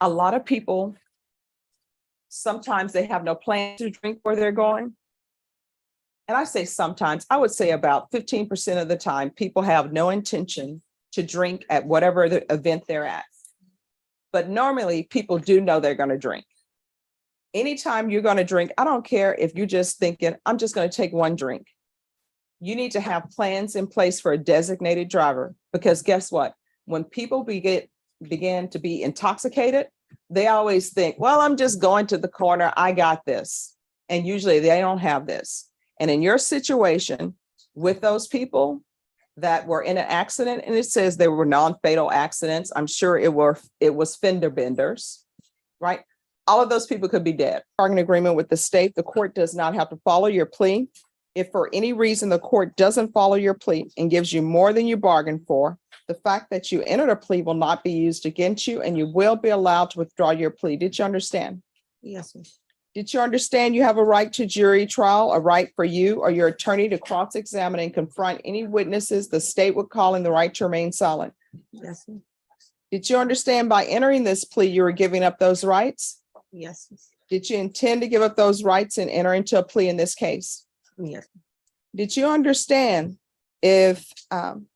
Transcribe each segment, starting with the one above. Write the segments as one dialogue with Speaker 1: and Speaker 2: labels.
Speaker 1: a lot of people, sometimes they have no plan to drink where they're going. And I say sometimes, I would say about 15% of the time, people have no intention to drink at whatever the event they're at. But normally people do know they're going to drink. Anytime you're going to drink, I don't care if you're just thinking, I'm just going to take one drink. You need to have plans in place for a designated driver, because guess what? When people begin to be intoxicated, they always think, well, I'm just going to the corner. I got this. And usually they don't have this. And in your situation with those people that were in an accident, and it says they were non-fatal accidents, I'm sure it was fender benders, right? All of those people could be dead. Bargain agreement with the state, the court does not have to follow your plea. If for any reason the court doesn't follow your plea and gives you more than you bargained for, the fact that you entered a plea will not be used against you, and you will be allowed to withdraw your plea. Did you understand?
Speaker 2: Yes, ma'am.
Speaker 1: Did you understand you have a right to jury trial, a right for you or your attorney to cross-examine and confront any witnesses the state would call in the right to remain silent?
Speaker 2: Yes, ma'am.
Speaker 1: Did you understand by entering this plea, you were giving up those rights?
Speaker 2: Yes, ma'am.
Speaker 1: Did you intend to give up those rights and enter into a plea in this case?
Speaker 2: Yes.
Speaker 1: Did you understand if, I'm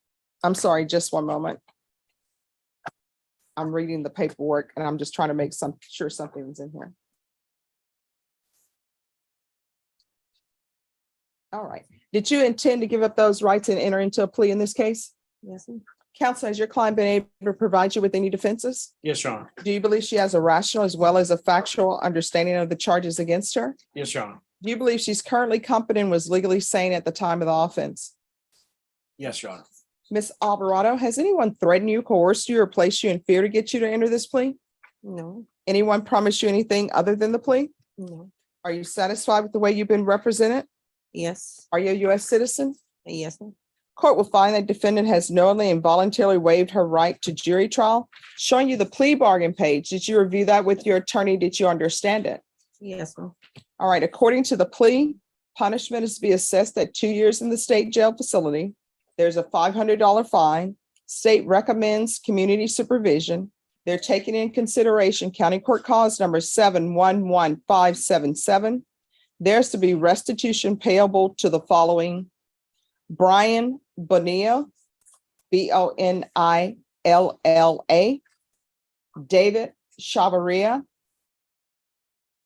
Speaker 1: sorry, just one moment. I'm reading the paperwork and I'm just trying to make sure something's in here. All right. Did you intend to give up those rights and enter into a plea in this case?
Speaker 2: Yes, ma'am.
Speaker 1: Counsel, has your client been able to provide you with any defenses?
Speaker 3: Yes, Your Honor.
Speaker 1: Do you believe she has a rational as well as a factual understanding of the charges against her?
Speaker 3: Yes, Your Honor.
Speaker 1: Do you believe she's currently competent and was legally sane at the time of the offense?
Speaker 3: Yes, Your Honor.
Speaker 1: Ms. Alvarado, has anyone threatened you, coerced you, or placed you in fear to get you to enter this plea?
Speaker 2: No,
Speaker 1: Anyone promised you anything other than the plea?
Speaker 2: no.
Speaker 1: Are you satisfied with the way you've been represented?
Speaker 2: Yes,
Speaker 1: Are you a U.S. citizen?
Speaker 2: yes, ma'am.
Speaker 1: Court will find that defendant has knowingly and voluntarily waived her right to jury trial. Showing you the plea bargain page. Did you review that with your attorney? Did you understand it?
Speaker 2: Yes, ma'am.
Speaker 1: All right. According to the plea, punishment is to be assessed at 2 years in the state jail facility. There's a $500 fine. State recommends community supervision. They're taking in consideration County Court Cause number 711577. There's to be restitution payable to the following: Brian Bonilla, Bonilla, David Chavarria,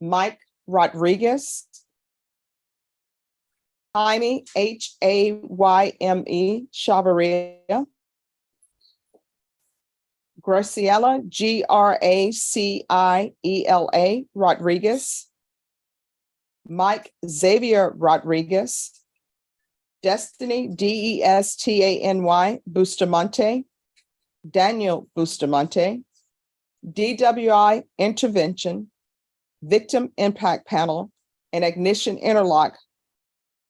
Speaker 1: Mike Rodriguez, Jaime, Hayme, Chavarria, Graciela, Graciela, Rodriguez, Mike Xavier Rodriguez, Destiny, Destany, Bustamante, Daniel Bustamante, DWI Intervention, Victim Impact Panel, and Ignition Interlock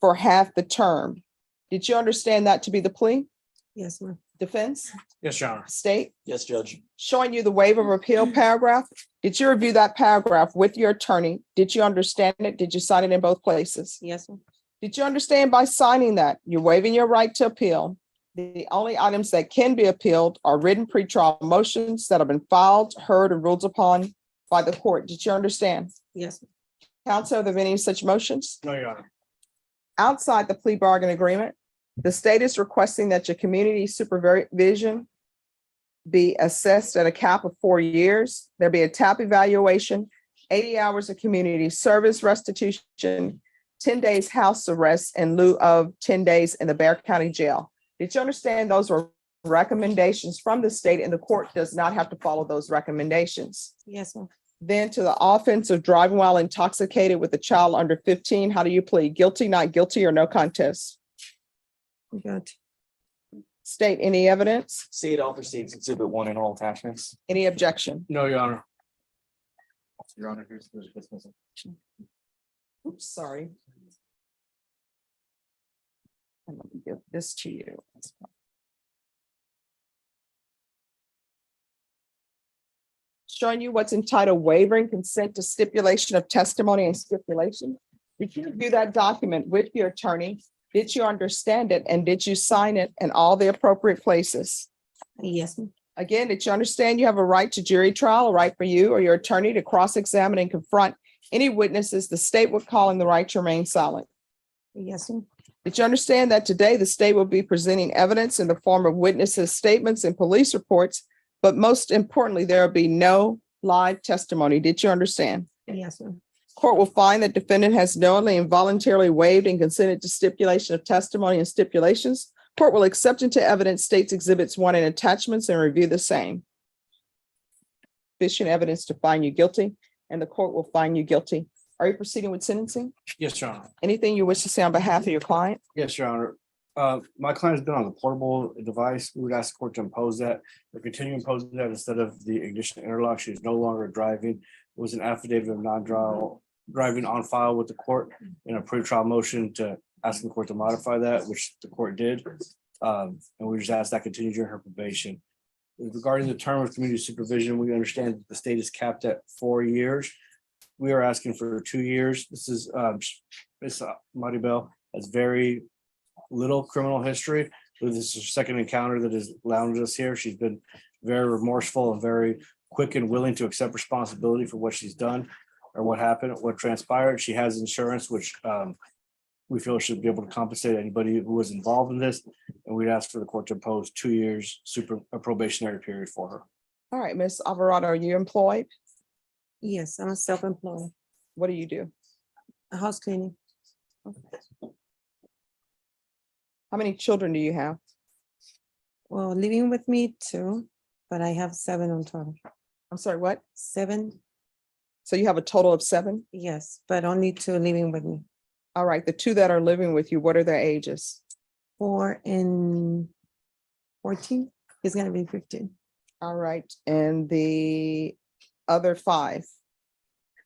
Speaker 1: for half the term. Did you understand that to be the plea?
Speaker 2: Yes, ma'am.
Speaker 1: Defense?
Speaker 3: Yes, Your Honor.
Speaker 1: State?
Speaker 3: Yes, Judge.
Speaker 1: Showing you the waiver of appeal paragraph. Did you review that paragraph with your attorney? Did you understand it? Did you sign it in both places?
Speaker 2: Yes, ma'am.
Speaker 1: Did you understand by signing that you're waiving your right to appeal? The only items that can be appealed are written pretrial motions that have been filed, heard, and ruled upon by the court. Did you understand?
Speaker 2: Yes, ma'am.
Speaker 1: Counsel, are there any such motions?
Speaker 3: No, Your Honor.
Speaker 1: Outside the plea bargain agreement, the state is requesting that your community supervision be assessed at a cap of 4 years. There be a TAP evaluation, 80 hours of community service restitution, 10 days house arrest in lieu of 10 days in the Bexar County Jail. Did you understand those were recommendations from the state, and the court does not have to follow those recommendations?
Speaker 2: Yes, ma'am.
Speaker 1: Then to the offense of driving while intoxicated with a child under 15, how do you plead? Guilty, not guilty, or no contest?
Speaker 2: Good.
Speaker 1: State, any evidence?
Speaker 4: State all proceeds exhibit 1 in all attachments.
Speaker 1: Any objection?
Speaker 3: No, Your Honor.
Speaker 4: Your Honor, here's the dismissal.
Speaker 1: Oops, sorry. And let me give this to you. Showing you what's entitled waiving consent to stipulation of testimony and stipulation. Did you review that document with your attorney? Did you understand it, and did you sign it in all the appropriate places?
Speaker 2: Yes, ma'am.
Speaker 1: Again, did you understand you have a right to jury trial, a right for you or your attorney to cross-examine and confront any witnesses the state would call in the right to remain silent?
Speaker 2: Yes, ma'am.
Speaker 1: Did you understand that today the state will be presenting evidence in the form of witnesses' statements and police reports, but most importantly, there will be no live testimony? Did you understand?
Speaker 2: Yes, ma'am.
Speaker 1: Court will find that defendant has knowingly and voluntarily waived and consented to stipulation of testimony and stipulations. Court will accept into evidence states exhibits 1 and attachments and review the same. Sufficient evidence to find you guilty, and the court will find you guilty. Are you proceeding with sentencing?
Speaker 3: Yes, Your Honor.
Speaker 1: Anything you wish to say on behalf of your client?
Speaker 3: Yes, Your Honor. My client has been on the portable device. We would ask the court to impose that or continue imposing that instead of the ignition interlock. She is no longer driving. It was an affidavit of driving on file with the court in a pretrial motion to ask the court to modify that, which the court did. And we just asked that continue during her probation. Regarding the term of community supervision, we understand that the state is capped at 4 years. We are asking for 2 years. This is Ms. Maribel has very little criminal history. This is her second encounter that has landed us here. She's been very remorseful and very quick and willing to accept responsibility for what she's done or what happened, what transpired. She has insurance, which we feel should be able to compensate anybody who was involved in this. And we'd ask for the court to impose 2 years a probationary period for her.
Speaker 1: All right, Ms. Alvarado, are you employed?
Speaker 2: Yes, I'm a self-employed,
Speaker 1: What do you do?
Speaker 2: a house cleaning.
Speaker 1: How many children do you have?
Speaker 2: Well, living with me 2, but I have 7 on total.
Speaker 1: I'm sorry, what?
Speaker 2: 7,
Speaker 1: So you have a total of 7?
Speaker 2: yes, but only 2 living with me.
Speaker 1: All right, the 2 that are living with you, what are their ages?
Speaker 2: 4 and 14. He's gonna be 15.
Speaker 1: All right, and the other 5,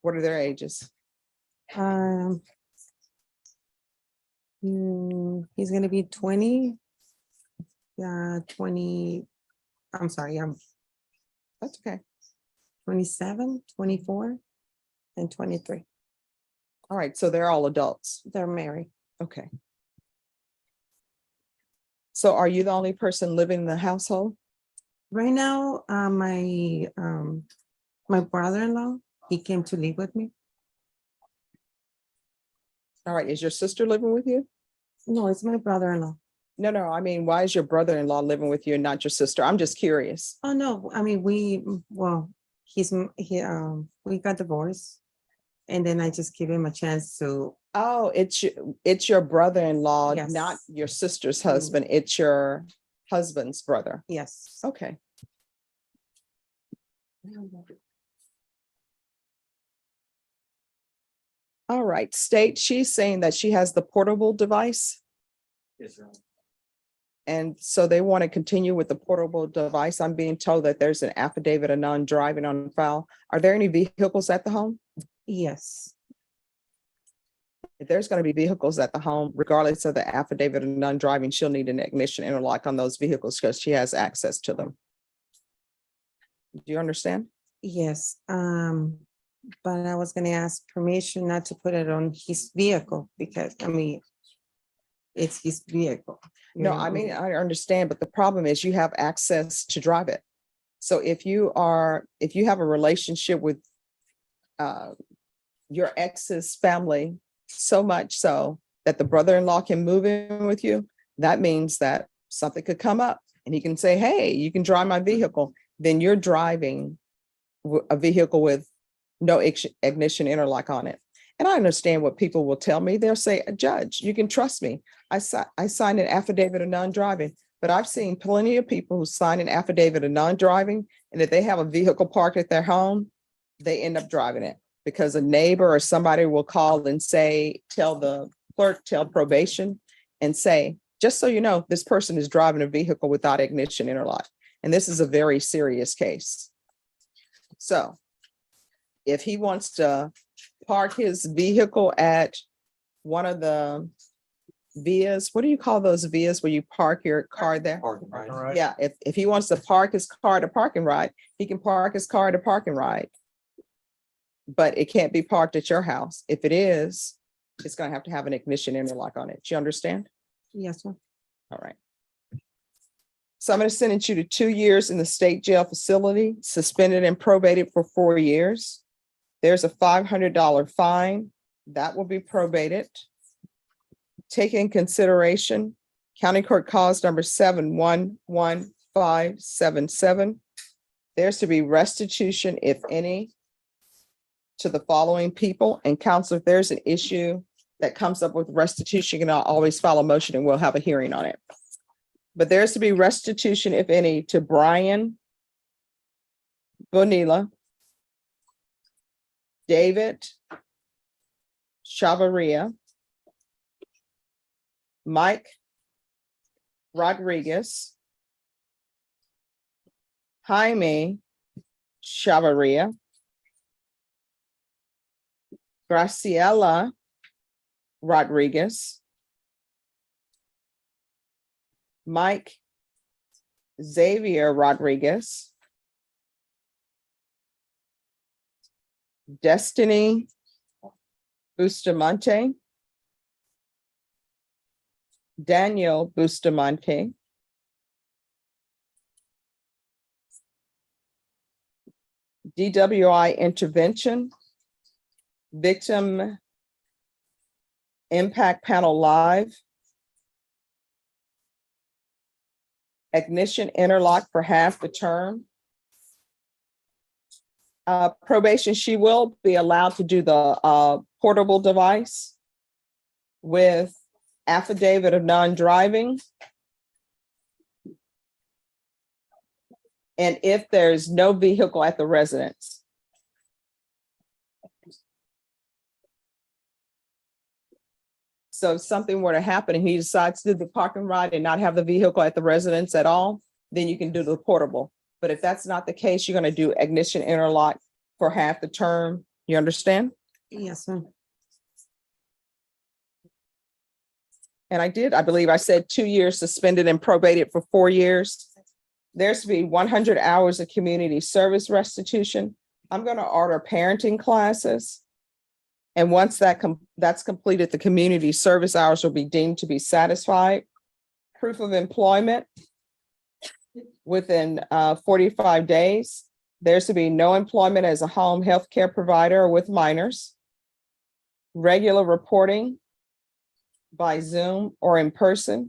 Speaker 1: what are their ages?
Speaker 2: He's gonna be 20. 20. I'm sorry, I'm
Speaker 1: That's okay.
Speaker 2: 27, 24, and 23.
Speaker 1: All right, so they're all adults.
Speaker 2: They're married.
Speaker 1: Okay. So are you the only person living in the household?
Speaker 2: Right now, my brother-in-law, he came to live with me.
Speaker 1: All right, is your sister living with you?
Speaker 2: No, it's my brother-in-law.
Speaker 1: No, I mean, why is your brother-in-law living with you and not your sister? I'm just curious.
Speaker 2: Oh, no, I mean, we got divorced. And then I just give him a chance to,
Speaker 1: Oh, it's your brother-in-law,
Speaker 2: Yes.
Speaker 1: not your sister's husband. It's your husband's brother.
Speaker 2: yes.
Speaker 1: Okay. All right, state, she's saying that she has the portable device.
Speaker 3: Yes, Your Honor.
Speaker 1: And so they want to continue with the portable device. I'm being told that there's an affidavit of non-driving on file. Are there any vehicles at the home?
Speaker 2: Yes,
Speaker 1: If there's going to be vehicles at the home, regardless of the affidavit of non-driving, she'll need an ignition interlock on those vehicles because she has access to them. Do you understand?
Speaker 2: yes. But I was gonna ask permission not to put it on his vehicle because, I mean, it's his vehicle. you
Speaker 1: No,
Speaker 2: know?
Speaker 1: I mean, I understand, but the problem is you have access to drive it. So if you have a relationship with your ex's family, so much so that the brother-in-law can move in with you, that means that something could come up and he can say, hey, you can drive my vehicle. Then you're driving a vehicle with no ignition interlock on it. And I understand what people will tell me. They'll say, Judge, you can trust me. I signed an affidavit of non-driving, but I've seen plenty of people who sign an affidavit of non-driving, and if they have a vehicle parked at their home, they end up driving it because a neighbor or somebody will call and say, tell the clerk, tell probation, and say, just so you know, this person is driving a vehicle without ignition interlock. And this is a very serious case. So if he wants to park his vehicle at one of the vias, what do you call those vias where you park your car there?
Speaker 3: All right.
Speaker 1: Yeah, if he wants to park his car at a parking ride, he can park his car at a parking ride. But it can't be parked at your house. If it is, it's gonna have to have an ignition interlock on it. Do you understand?
Speaker 2: Yes, ma'am.
Speaker 1: All right. So I'm going to sentence you to 2 years in the state jail facility, suspended and probated for 4 years. There's a $500 fine that will be probated. Take in consideration County Court Cause number 711577. There's to be restitution, if any, to the following people. And counsel, if there's an issue that comes up with restitution, you can always file a motion and we'll have a hearing on it. But there's to be restitution, if any, to Brian Bonilla, David Chavarria, Mike Rodriguez, Jaime Chavarria, Graciela Rodriguez, Mike Xavier Rodriguez, Destiny Bustamante, Daniel Bustamante, DWI intervention, victim impact panel live, ignition interlock for half the term. Probation, she will be allowed to do the portable device with affidavit of non-driving. And if there's no vehicle at the residence. So if something were to happen and he decides to do the parking ride and not have the vehicle at the residence at all, then you can do the portable. But if that's not the case, you're going to do ignition interlock for half the term. You understand?
Speaker 2: Yes, ma'am.
Speaker 1: And I believe I said 2 years suspended and probated for 4 years. There's to be 100 hours of community service restitution. I'm going to order parenting classes. And once that's completed, the community service hours will be deemed to be satisfied. Proof of employment within 45 days. There's to be no employment as a home health care provider or with minors. Regular reporting by Zoom or in person.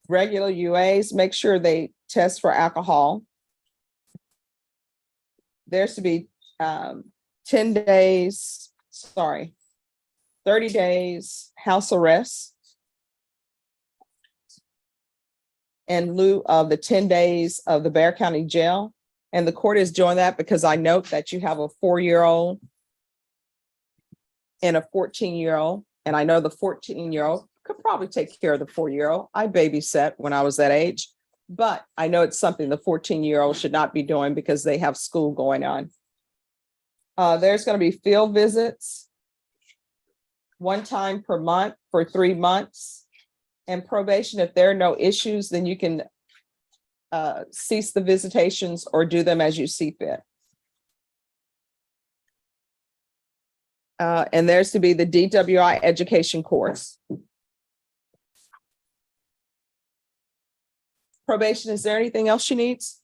Speaker 1: Regular UAs, make sure they test for alcohol. There's to be 30 days house arrest in lieu of the 10 days of the Bexar County Jail. And the court is doing that because I note that you have a 4-year-old and a 14-year-old. And I know the 14-year-old could probably take care of the 4-year-old. I babysat when I was that age, but I know it's something the 14-year-old should not be doing because they have school going on. There's going to be field visits 1 time per month for 3 months. And probation, if there are no issues, then you can cease the visitations or do them as you see fit. And there's to be the DWI education course. Probation, is there anything else she needs?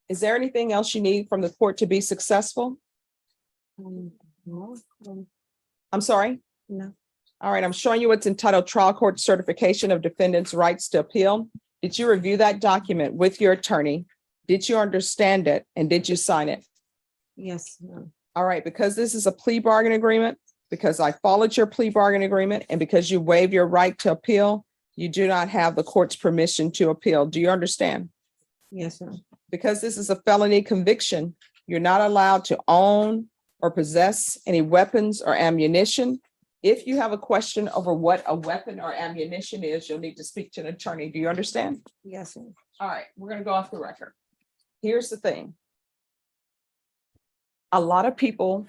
Speaker 1: Is there anything else you need from the court to be successful?
Speaker 2: No,
Speaker 1: I'm sorry?
Speaker 2: no.
Speaker 1: All right, I'm showing you what's entitled Trial Court Certification of Defendant's Rights to Appeal. Did you review that document with your attorney? Did you understand it? And did you sign it?
Speaker 2: Yes, ma'am.
Speaker 1: All right, because this is a plea bargain agreement, because I followed your plea bargain agreement, and because you waived your right to appeal, you do not have the court's permission to appeal. Do you understand?
Speaker 2: Yes, ma'am.
Speaker 1: Because this is a felony conviction, you're not allowed to own or possess any weapons or ammunition. If you have a question over what a weapon or ammunition is, you'll need to speak to an attorney. Do you understand?
Speaker 2: Yes, ma'am.
Speaker 1: All right, we're going to go off the record. Here's the thing. A lot of people,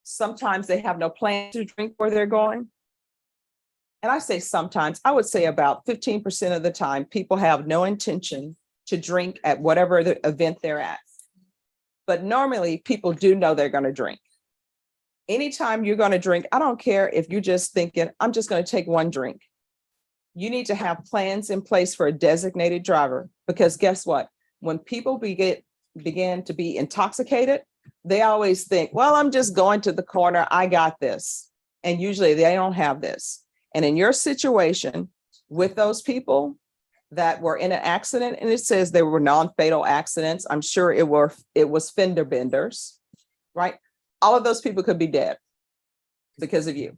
Speaker 1: sometimes they have no plan to drink where they're going. And I say sometimes, I would say about 15% of the time, people have no intention to drink at whatever the event they're at. But normally people do know they're going to drink. Anytime you're going to drink, I don't care if you're just thinking, I'm just going to take 1 drink. You need to have plans in place for a designated driver, because guess what? When people begin to be intoxicated, they always think, well, I'm just going to the corner. I got this. And usually they don't have this. And in your situation with those people that were in an accident, and it says they were non-fatal accidents, I'm sure it was fender benders, right? All of those people could be dead because of you.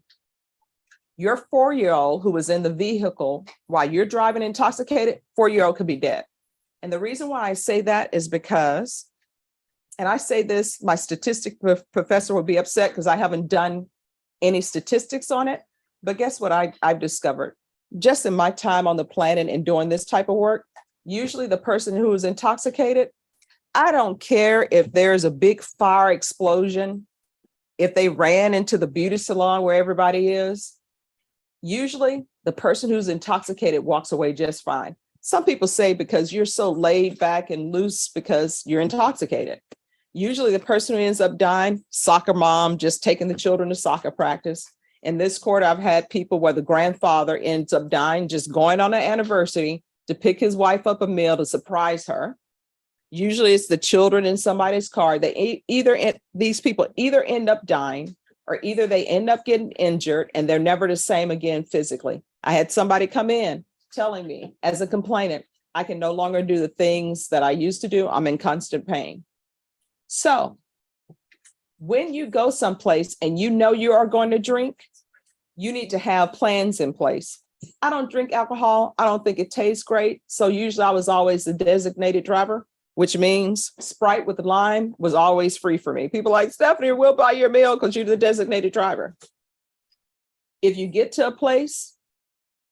Speaker 1: Your 4-year-old who was in the vehicle while you're driving intoxicated, 4-year-old could be dead. And the reason why I say that is because, and I say this, my statistic professor will be upset because I haven't done any statistics on it. But guess what I've discovered? Just in my time on the planet and doing this type of work, usually the person who is intoxicated, I don't care if there's a big fire explosion, if they ran into the beauty salon where everybody is, usually the person who's intoxicated walks away just fine. Some people say because you're so laid back and loose because you're intoxicated. Usually the person who ends up dying, soccer mom, just taking the children to soccer practice. In this court, I've had people where the grandfather ends up dying, just going on an anniversary to pick his wife up a meal to surprise her. Usually it's the children in somebody's car. These people either end up dying or either they end up getting injured and they're never the same again physically. I had somebody come in telling me as a complainant, I can no longer do the things that I used to do. I'm in constant pain. So when you go someplace and you know you are going to drink, you need to have plans in place. I don't drink alcohol. I don't think it tastes great. So usually I was always the designated driver, which means Sprite with lime was always free for me. People like, Stephanie, we'll buy your meal because you're the designated driver. If you get to a place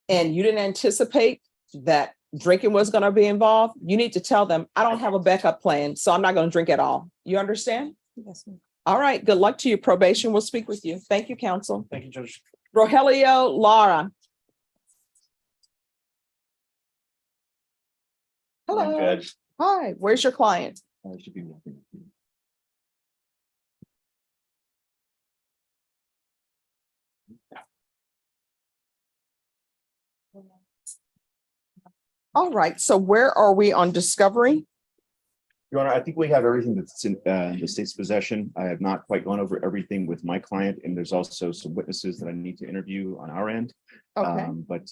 Speaker 1: and you didn't anticipate that drinking was going to be involved, you need to tell them, I don't have a backup plan, so I'm not going to drink at all. You understand?
Speaker 2: Yes, ma'am.
Speaker 1: All right. Good luck to you. Probation will speak with you. Thank you, counsel.
Speaker 3: Thank you, Judge.
Speaker 1: Rogelio Lara. Hello.
Speaker 4: Judge.
Speaker 1: Hi. Where's your client?
Speaker 4: Should be working.
Speaker 1: All right. So where are we on discovery?
Speaker 5: Your Honor, I think we have everything that's in the state's possession. I have not quite gone over everything with my client, and there's also some witnesses that I need to interview on our end.
Speaker 1: Okay.
Speaker 5: But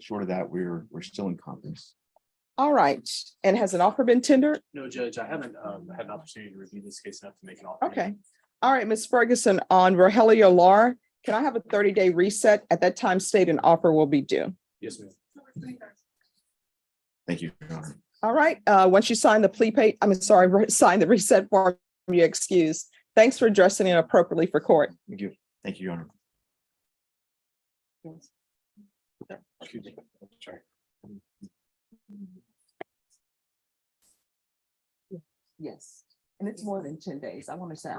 Speaker 5: short of that, we're still in conference.
Speaker 1: All right. And has an offer been tendered?
Speaker 6: No, Judge, I haven't had an opportunity to review this case enough to make an offer.
Speaker 1: Okay. All right, Ms. Ferguson, on Rogelio Lara, can I have a 30-day reset? At that time, state an offer will be due.
Speaker 6: Yes, ma'am.
Speaker 5: Thank you, Your Honor.
Speaker 1: All right. Once you sign the sign the reset form, you're excused. Thanks for addressing it appropriately for court.
Speaker 5: Thank you. Thank you, Your Honor.
Speaker 6: Excuse me. Sorry.
Speaker 1: Yes. And it's more than 10 days. I want to say,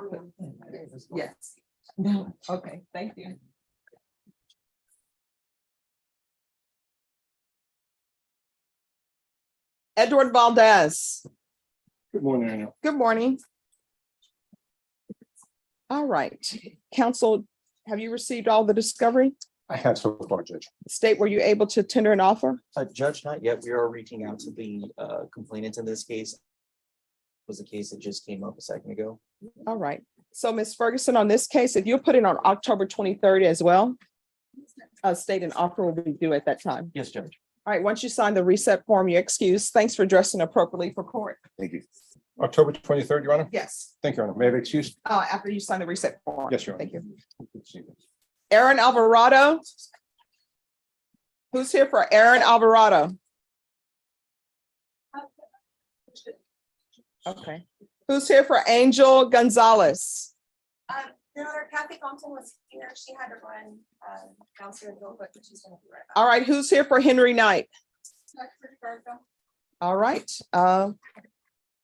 Speaker 1: yes. No. Okay. Thank you. Edward Valdez.
Speaker 3: Good morning, Anna.
Speaker 1: Good morning. All right. Counsel, have you received all the discovery?
Speaker 7: I have so far, Judge.
Speaker 1: State, were you able to tender an offer?
Speaker 4: Judge, not yet. We are reaching out to the complainants in this case. It was a case that just came up a second ago.
Speaker 1: All right. So Ms. Ferguson, on this case, if you put it on October 23rd as well, state an offer will be due at that time.
Speaker 4: Yes, Judge.
Speaker 1: All right. Once you sign the reset form, you're excused. Thanks for dressing appropriately for court.
Speaker 5: Thank you.
Speaker 7: October 23rd, Your Honor.
Speaker 1: Yes.
Speaker 7: Thank you, Your Honor. May I have excused?
Speaker 1: After you sign the reset form.
Speaker 7: Yes, Your Honor.
Speaker 1: Thank you. Aaron Alvarado. Who's here for Aaron Alvarado? Okay. Who's here for Angel Gonzalez?
Speaker 8: Your Honor, Kathy Thompson was here. She had to run downstairs real quick, but she's gonna be right back.
Speaker 1: All right. Who's here for Henry Knight? All right.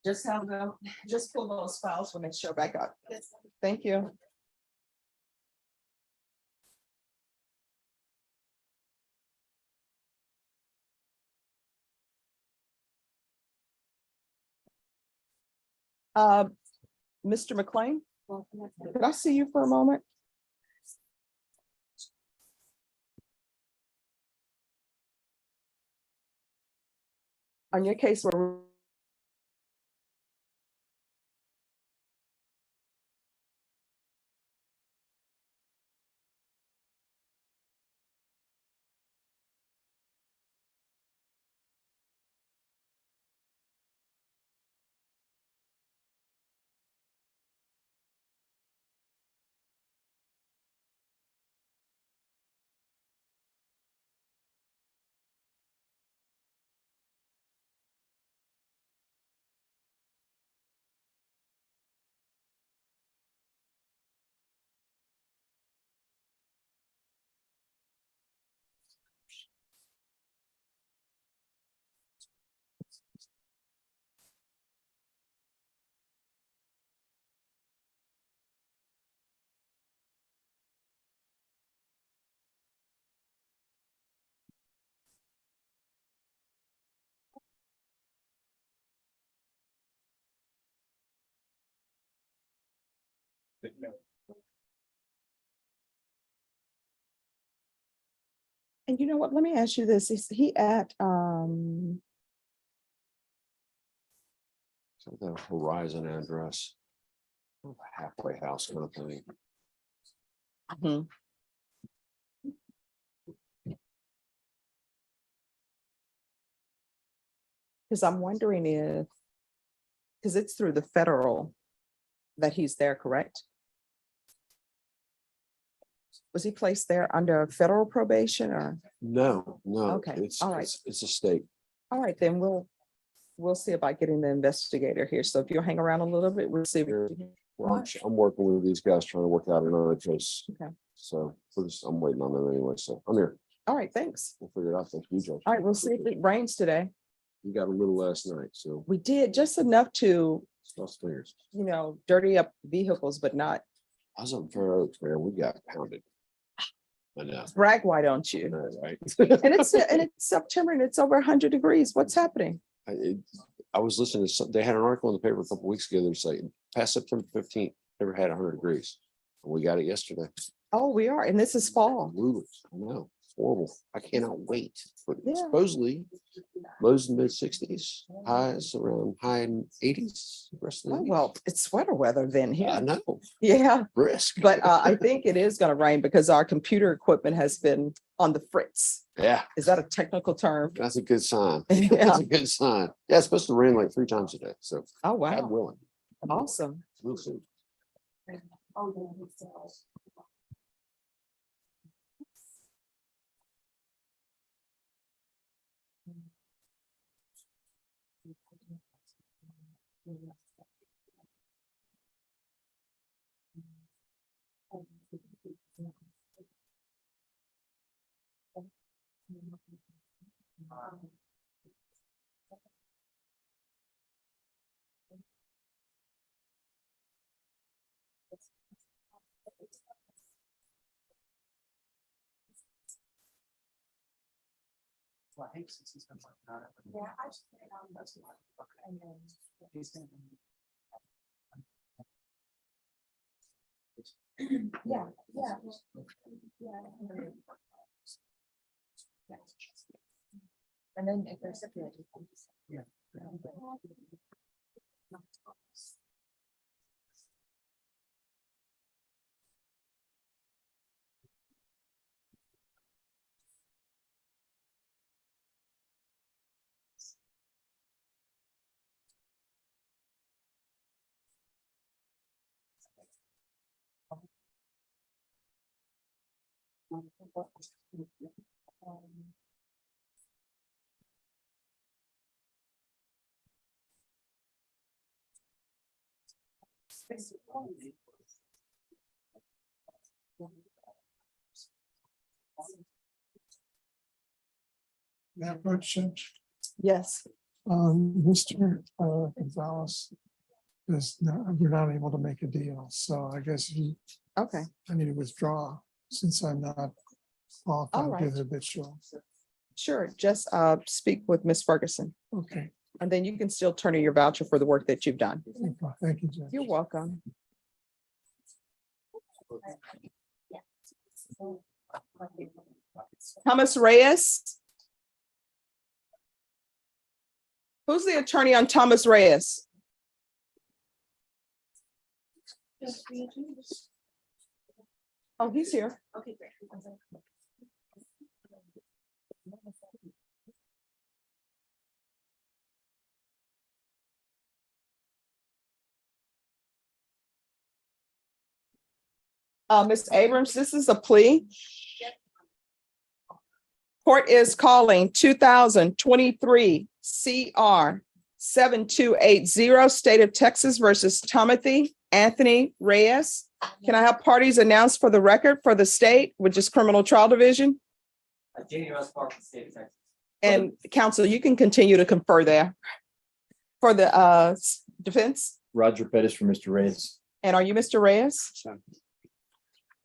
Speaker 1: Just have them, just pull those files when they show back up. Thank you. Mr. McLean, could I see you for a moment? On your case where and you know what, let me ask you this, is he at,
Speaker 9: So the Horizon address. Halfway house kind of thing.
Speaker 1: because I'm wondering if, because it's through the federal that he's there, correct? Was he placed there under federal probation or?
Speaker 9: No, no.
Speaker 1: Okay,
Speaker 9: It's,
Speaker 1: all right.
Speaker 9: it's a state.
Speaker 1: All right, then we'll see about getting the investigator here. So if you'll hang around a little bit, we'll see.
Speaker 9: Here. Well, I'm working with these guys trying to work out another case.
Speaker 1: Okay.
Speaker 9: So I'm waiting on them anyway. So I'm here.
Speaker 1: All right, thanks.
Speaker 9: We'll figure it out. Thank you, Judge.
Speaker 1: All right, we'll see if it rains today.
Speaker 9: You got a little last night, so
Speaker 1: We did just enough to,
Speaker 9: cross fingers.
Speaker 1: dirty up vehicles, but not
Speaker 9: I was on Fair Oaks, man. We got pounded. I know.
Speaker 1: brag, why don't
Speaker 9: I
Speaker 1: you?
Speaker 9: know, right?
Speaker 1: And it's September and it's over 100 degrees. What's happening?
Speaker 9: I was listening to they had an article in the paper a couple weeks ago. They're saying past September 15th, never had 100 degrees. And we got it yesterday.
Speaker 1: Oh, we are, and this is fall.
Speaker 9: Brutal. I know. It's horrible. I cannot wait. But
Speaker 1: Yeah.
Speaker 9: supposedly lows in the mid-60s, highs around high 80s. the rest of the
Speaker 1: Oh,
Speaker 9: week.
Speaker 1: well, it's sweater weather then
Speaker 9: I
Speaker 1: here.
Speaker 9: know.
Speaker 1: Yeah,
Speaker 9: Brisk.
Speaker 1: but I think it is going to rain because our computer equipment has been on the fritz.
Speaker 9: Yeah,
Speaker 1: Is that a technical term?
Speaker 9: that's a good sign.
Speaker 1: Yeah.
Speaker 9: That's a good sign. Yeah, it's supposed to rain like 3 times a day. So
Speaker 1: Oh,
Speaker 9: God
Speaker 1: wow.
Speaker 9: willing.
Speaker 1: Awesome.
Speaker 9: We'll see.
Speaker 4: Well, I think since he's been working on it.
Speaker 8: Yeah, I just put it on.
Speaker 4: That's fine. Okay.
Speaker 8: And then
Speaker 4: He's gonna-
Speaker 8: Yeah, yeah. Yeah. And then if they're separated.
Speaker 4: Yeah.
Speaker 10: That much, Judge.
Speaker 1: Yes.
Speaker 10: Mr. Gonzalez is not, we're not able to make a deal, so I guess
Speaker 1: Okay.
Speaker 10: I need to withdraw since I'm not
Speaker 1: All
Speaker 10: qualified
Speaker 1: right.
Speaker 10: to the habitual.
Speaker 1: Sure. Just speak with Miss Ferguson,
Speaker 10: Okay,
Speaker 1: and then you can still turn in your voucher for the work that you've done.
Speaker 10: thank you, Judge.
Speaker 1: You're welcome. Thomas Reyes. Who's the attorney on Thomas Reyes? Oh, he's here.
Speaker 8: Okay, great.
Speaker 1: Ms. Abrams, this is a plea. Court is calling 2023 CR 7280, State of Texas versus Timothy Anthony Reyes. Can I have parties announced for the record for the state, which is Criminal Trial Division?
Speaker 4: Jamie Russ Park, State of Texas.
Speaker 1: And counsel, you can continue to confer there. For the defense,
Speaker 5: Roger Pettis for Mr. Reyes.
Speaker 1: and are you Mr. Reyes?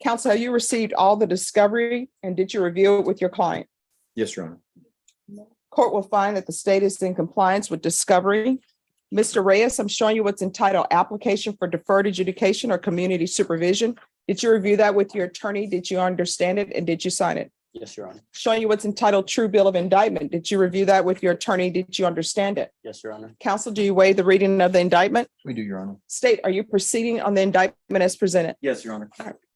Speaker 1: Counsel, have you received all the discovery and did you review it with your client?
Speaker 5: Yes, Your Honor.
Speaker 1: Court will find that the state is in compliance with discovery. Mr. Reyes, I'm showing you what's entitled application for deferred adjudication or community supervision. Did you review that with your attorney? Did you understand it and did you sign it?
Speaker 4: Yes, Your Honor.
Speaker 1: Showing you what's entitled true bill of indictment. Did you review that with your attorney? Did you understand it?
Speaker 4: Yes, Your Honor.
Speaker 1: Counsel, do you waive the reading of the indictment?
Speaker 5: We do, Your Honor.
Speaker 1: State, are you proceeding on the indictment as presented?
Speaker 4: Yes, Your Honor.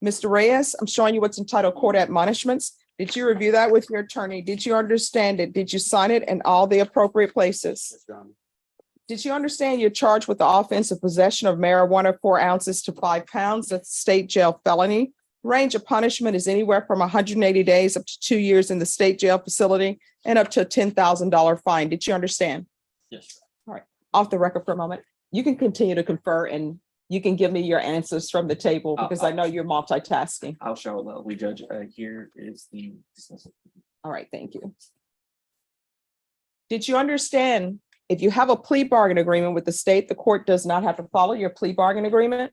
Speaker 1: Mr. Reyes, I'm showing you what's entitled court admonishments. Did you review that with your attorney? Did you understand it? Did you sign it in all the appropriate places?
Speaker 4: Yes, Your Honor.
Speaker 1: Did you understand you're charged with the offense of possession of marijuana 4 ounces to 5 pounds? That's state jail felony. Range of punishment is anywhere from 180 days up to 2 years in the state jail facility and up to a $10,000 fine. Did you understand?
Speaker 4: Yes.
Speaker 1: Off the record for a moment, you can continue to confer and you can give me your answers from the table because I know you're multitasking.
Speaker 4: I'll show lead judge. Here is the dismissal.
Speaker 1: All right, thank you. Did you understand if you have a plea bargain agreement with the state, the court does not have to follow your plea bargain agreement?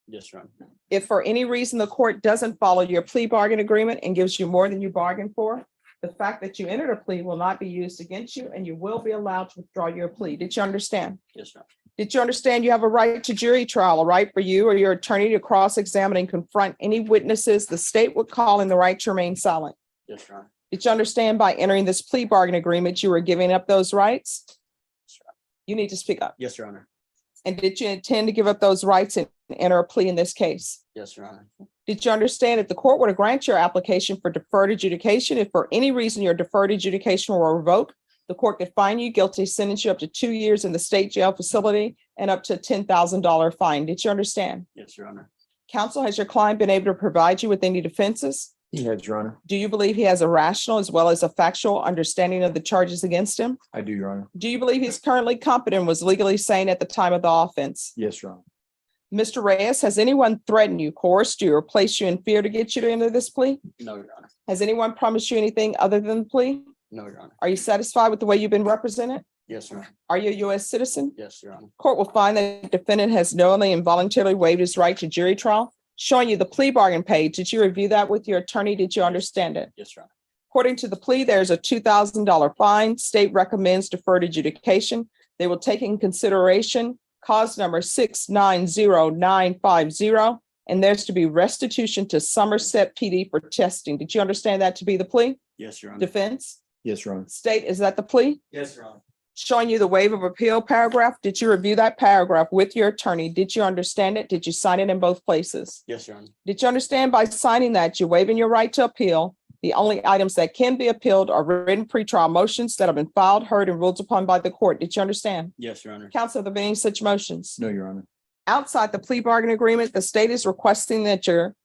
Speaker 4: Yes, Your Honor.
Speaker 1: If for any reason the court doesn't follow your plea bargain agreement and gives you more than you bargained for, the fact that you entered a plea will not be used against you and you will be allowed to withdraw your plea. Did you understand?
Speaker 4: Yes, Your Honor.
Speaker 1: Did you understand you have a right to jury trial, a right for you or your attorney to cross-examine and confront any witnesses the state would call in the right to remain silent?
Speaker 4: Yes, Your Honor.
Speaker 1: Did you understand by entering this plea bargain agreement, you were giving up those rights? You need to speak up.
Speaker 4: Yes, Your Honor.
Speaker 1: And did you intend to give up those rights and enter a plea in this case?
Speaker 4: Yes, Your Honor.
Speaker 1: Did you understand if the court were to grant your application for deferred adjudication, if for any reason your deferred adjudication were revoked, the court could find you guilty, sentence you up to 2 years in the state jail facility and up to a $10,000 fine. Did you understand?
Speaker 4: Yes, Your Honor.
Speaker 1: Counsel, has your client been able to provide you with any defenses?
Speaker 5: He has, Your Honor.
Speaker 1: Do you believe he has a rational as well as a factual understanding of the charges against him?
Speaker 5: I do, Your Honor.
Speaker 1: Do you believe he's currently competent and was legally sane at the time of the offense?
Speaker 5: Yes, Your Honor.
Speaker 1: Mr. Reyes, has anyone threatened you, coerced you, or placed you in fear to get you to enter this plea?
Speaker 4: No, Your Honor.
Speaker 1: Has anyone promised you anything other than the plea?
Speaker 4: No, Your Honor.
Speaker 1: Are you satisfied with the way you've been represented?
Speaker 4: Yes, Your Honor.
Speaker 1: Are you a U.S. citizen?
Speaker 4: Yes, Your Honor.
Speaker 1: Court will find that the defendant has knowingly and voluntarily waived his right to jury trial. Showing you the plea bargain page. Did you review that with your attorney? Did you understand it?
Speaker 4: Yes, Your Honor.
Speaker 1: According to the plea, there's a $2,000 fine. State recommends deferred adjudication. They will take in consideration cause number 690950, and there's to be restitution to Somerset PD for testing. Did you understand that to be the plea?
Speaker 4: Yes, Your Honor.
Speaker 1: Defense?
Speaker 5: Yes, Your Honor.
Speaker 1: State, is that the plea?
Speaker 4: Yes, Your Honor.
Speaker 1: Showing you the waiver of appeal paragraph. Did you review that paragraph with your attorney? Did you understand it? Did you sign it in both places?
Speaker 4: Yes, Your Honor.
Speaker 1: Did you understand by signing that you're waiving your right to appeal? The only items that can be appealed are written pretrial motions that have been filed, heard, and ruled upon by the court. Did you understand?
Speaker 4: Yes, Your Honor.
Speaker 1: Counsel, have there been any such motions?
Speaker 5: No, Your Honor.
Speaker 1: Outside the plea bargain agreement, the state is requesting that your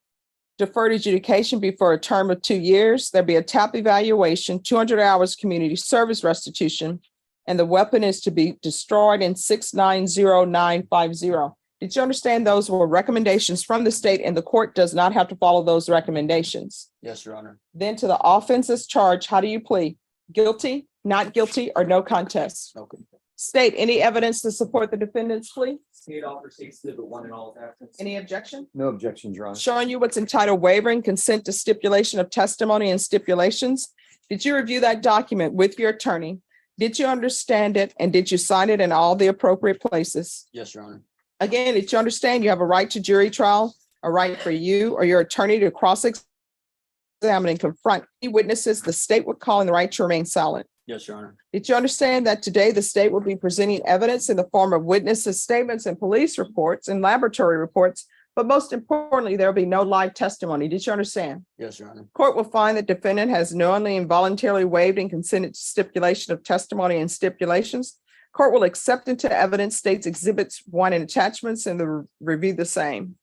Speaker 1: deferred adjudication be for a term of 2 years. There be a TAP evaluation, 200 hours community service restitution, and the weapon is to be destroyed in 690950. Did you understand those were recommendations from the state and the court does not have to follow those recommendations?
Speaker 4: Yes, Your Honor.
Speaker 1: Then to the offenses charged, how do you plead? Guilty, not guilty, or no contest?
Speaker 4: Okay.
Speaker 1: State, any evidence to support the defendant's plea?
Speaker 4: State offers exhibit 1 in all absence.
Speaker 1: Any objection?
Speaker 5: No objections, Your Honor.
Speaker 1: Showing you what's entitled wavering consent to stipulation of testimony and stipulations. Did you review that document with your attorney? Did you understand it and did you sign it in all the appropriate places?
Speaker 4: Yes, Your Honor.
Speaker 1: Again, did you understand you have a right to jury trial, a right for you or your attorney to cross-examine and confront any witnesses the state would call in the right to remain silent?
Speaker 6: Yes, Your Honor.
Speaker 1: Did you understand that today the state will be presenting evidence in the form of witnesses' statements and police reports and laboratory reports? But most importantly, there will be no live testimony. Did you understand?
Speaker 6: Yes, Your Honor.
Speaker 1: Court will find that defendant has knowingly and voluntarily waived and consented to stipulation of testimony and stipulations. Court will accept into evidence states exhibits 1 and attachments and review the same.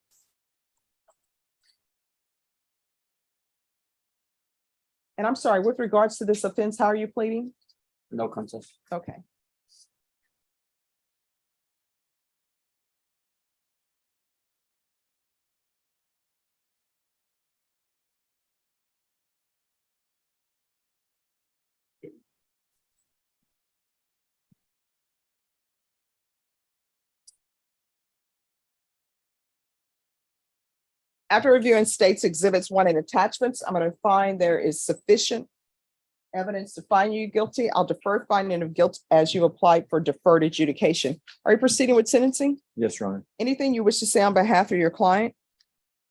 Speaker 1: And I'm sorry, with regards to this offense, how are you pleading?
Speaker 6: No contest.
Speaker 1: Okay. After reviewing states exhibits 1 and attachments, I'm going to find there is sufficient evidence to find you guilty. I'll defer finding of guilt as you applied for deferred adjudication. Are you proceeding with sentencing?
Speaker 11: Yes, Your Honor.
Speaker 1: Anything you wish to say on behalf of your client?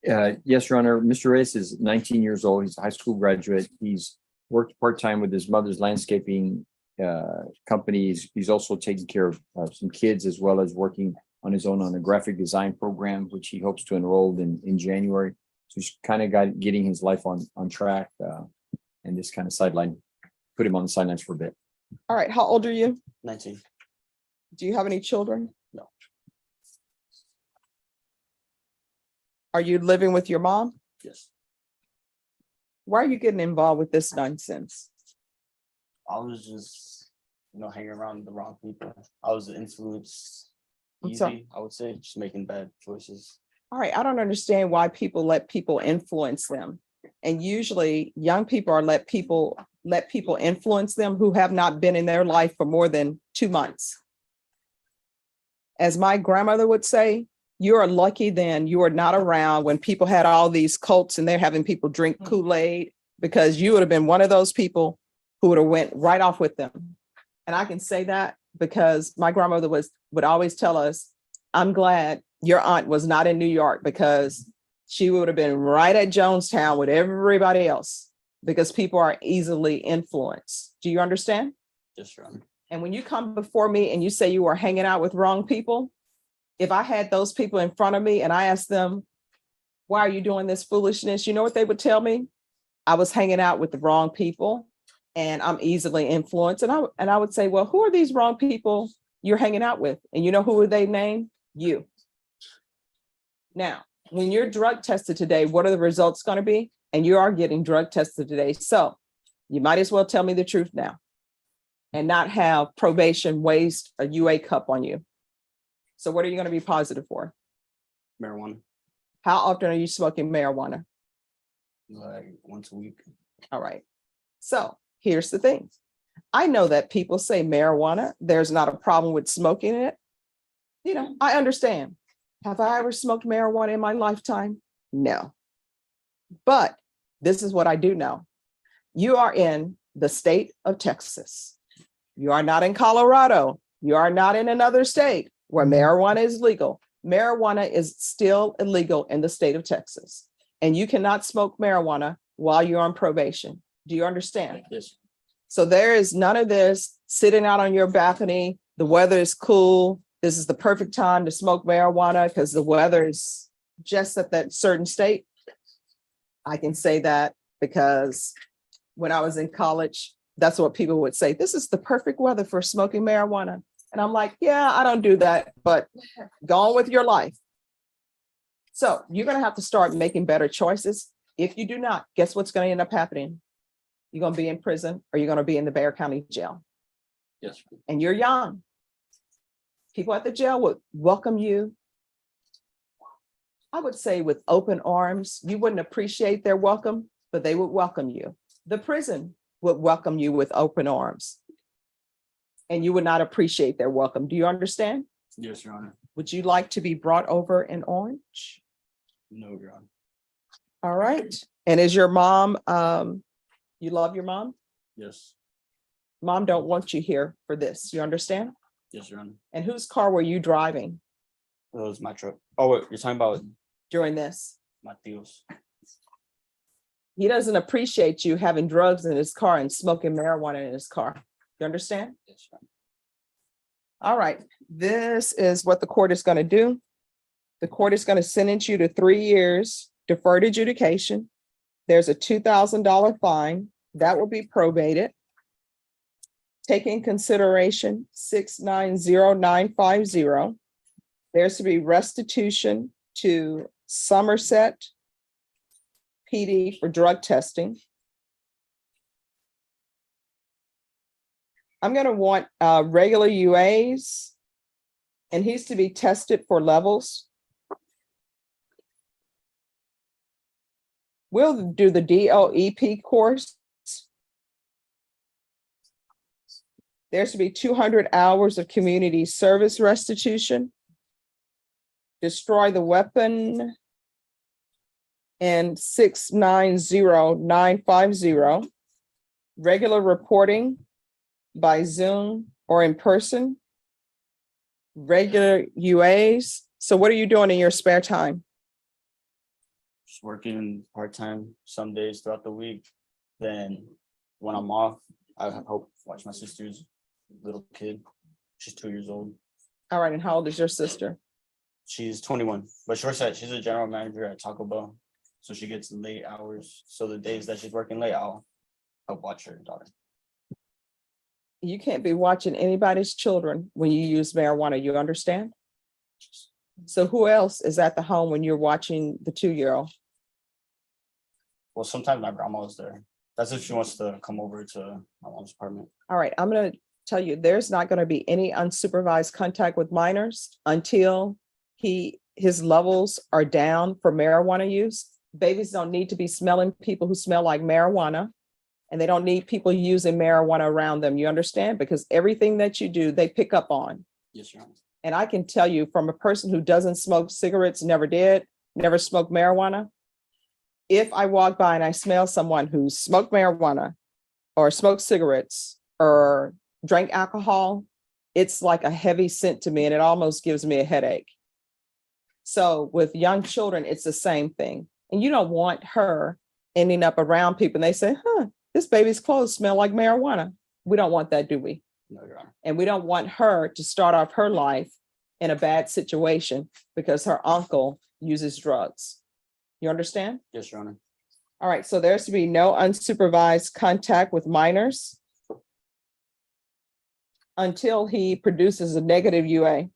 Speaker 11: Yes, Your Honor. Mr. Reyes is 19 years old. He's a high school graduate. He's worked part-time with his mother's landscaping companies. He's also taking care of some kids as well as working on his own on a graphic design program, which he hopes to enroll in January. So he's kind of getting his life on track and this kind of put him on the sidelines for a bit.
Speaker 1: All right. How old are you?
Speaker 6: 19.
Speaker 1: Do you have any children?
Speaker 6: No.
Speaker 1: Are you living with your mom?
Speaker 6: Yes.
Speaker 1: Why are you getting involved with this nonsense?
Speaker 6: I was just, hanging around the wrong people. I was influenced
Speaker 1: I'm sorry.
Speaker 6: easy, I would say, just making bad choices.
Speaker 1: All right. I don't understand why people let people influence them. And usually young people are let people influence them who have not been in their life for more than 2 months. As my grandmother would say, you are lucky then you are not around when people had all these cults and they're having people drink Kool-Aid, because you would have been one of those people who would have went right off with them. And I can say that because my grandmother would always tell us, I'm glad your aunt was not in New York, because she would have been right at Jonestown with everybody else, because people are easily influenced. Do you understand?
Speaker 6: Yes, Your Honor.
Speaker 1: And when you come before me and you say you are hanging out with wrong people, if I had those people in front of me and I asked them, why are you doing this foolishness? You know what they would tell me? I was hanging out with the wrong people and I'm easily influenced. And I would say, well, who are these wrong people you're hanging out with? And you know who would they name? You. Now, when you're drug tested today, what are the results going to be? And you are getting drug tested today. So you might as well tell me the truth now and not have probation waste a UA cup on you. So what are you going to be positive for?
Speaker 6: Marijuana,
Speaker 1: How often are you smoking marijuana?
Speaker 6: like once a week.
Speaker 1: All right. So here's the thing. I know that people say marijuana, there's not a problem with smoking it. I understand. Have I ever smoked marijuana in my lifetime? No. But this is what I do know. You are in the state of Texas. You are not in Colorado. You are not in another state where marijuana is legal. Marijuana is still illegal in the state of Texas. And you cannot smoke marijuana while you're on probation. Do you understand?
Speaker 6: Yes.
Speaker 1: So there is none of this sitting out on your balcony. The weather is cool. This is the perfect time to smoke marijuana because the weather is just at that certain state. I can say that because when I was in college, that's what people would say. This is the perfect weather for smoking marijuana. And I'm like, yeah, I don't do that, but go on with your life. So you're going to have to start making better choices. If you do not, guess what's going to end up happening? You're going to be in prison or you're going to be in the Bexar County Jail.
Speaker 6: Yes.
Speaker 1: And you're young. People at the jail would welcome you. I would say with open arms. You wouldn't appreciate their welcome, but they would welcome you. The prison would welcome you with open arms. And you would not appreciate their welcome. Do you understand?
Speaker 6: Yes, Your Honor.
Speaker 1: Would you like to be brought over in orange?
Speaker 6: No, Your Honor.
Speaker 1: All right. And is your mom, you love your mom?
Speaker 6: Yes.
Speaker 1: Mom don't want you here for this. You understand?
Speaker 6: Yes, Your Honor.
Speaker 1: And whose car were you driving
Speaker 6: That was my truck. Oh, wait, you're talking about
Speaker 1: during this?
Speaker 6: my deals.
Speaker 1: He doesn't appreciate you having drugs in his car and smoking marijuana in his car. You understand?
Speaker 4: Yes, Your Honor.
Speaker 1: All right, this is what the court is going to do. The court is going to sentence you to 3 years deferred adjudication. There's a $2,000 fine that will be probated. Take in consideration 690,950. There's to be restitution to Somerset PD for drug testing. I'm going to want regular UAs, and he's to be tested for levels. We'll do the DOEP course. There's to be 200 hours of community service restitution. Destroy the weapon. And 690,950. Regular reporting by Zoom or in person. Regular UAs. So what are you doing in your spare time?
Speaker 6: Just working part-time some days throughout the week. Then when I'm off, I hope watch my sister's little kid. She's 2 years old.
Speaker 1: All right, and how old is your sister?
Speaker 6: She's 21, but she's a general manager at Taco Bell. So she gets late hours. So the days that she's working late, I'll help watch her daughter.
Speaker 1: You can't be watching anybody's children when you use marijuana, you understand? So who else is at the home when you're watching the 2-year-old?
Speaker 6: Well, sometimes my grandma was there. That's if she wants to come over to my mom's apartment.
Speaker 1: All right, I'm going to tell you, there's not going to be any unsupervised contact with minors until his levels are down for marijuana use. Babies don't need to be smelling people who smell like marijuana, and they don't need people using marijuana around them. You understand? Because everything that you do, they pick up on.
Speaker 6: Yes, Your Honor.
Speaker 1: And I can tell you from a person who doesn't smoke cigarettes, never smoked marijuana. If I walk by and I smell someone who smoked marijuana or smoked cigarettes or drank alcohol, it's like a heavy scent to me and it almost gives me a headache. So with young children, it's the same thing. And you don't want her ending up around people and they say, this baby's clothes smell like marijuana. We don't want that, do we?
Speaker 6: No, Your Honor.
Speaker 1: And we don't want her to start off her life in a bad situation because her uncle uses drugs. You understand?
Speaker 6: Yes, Your Honor.
Speaker 1: All right, so there's to be no unsupervised contact with minors until he produces a negative UA.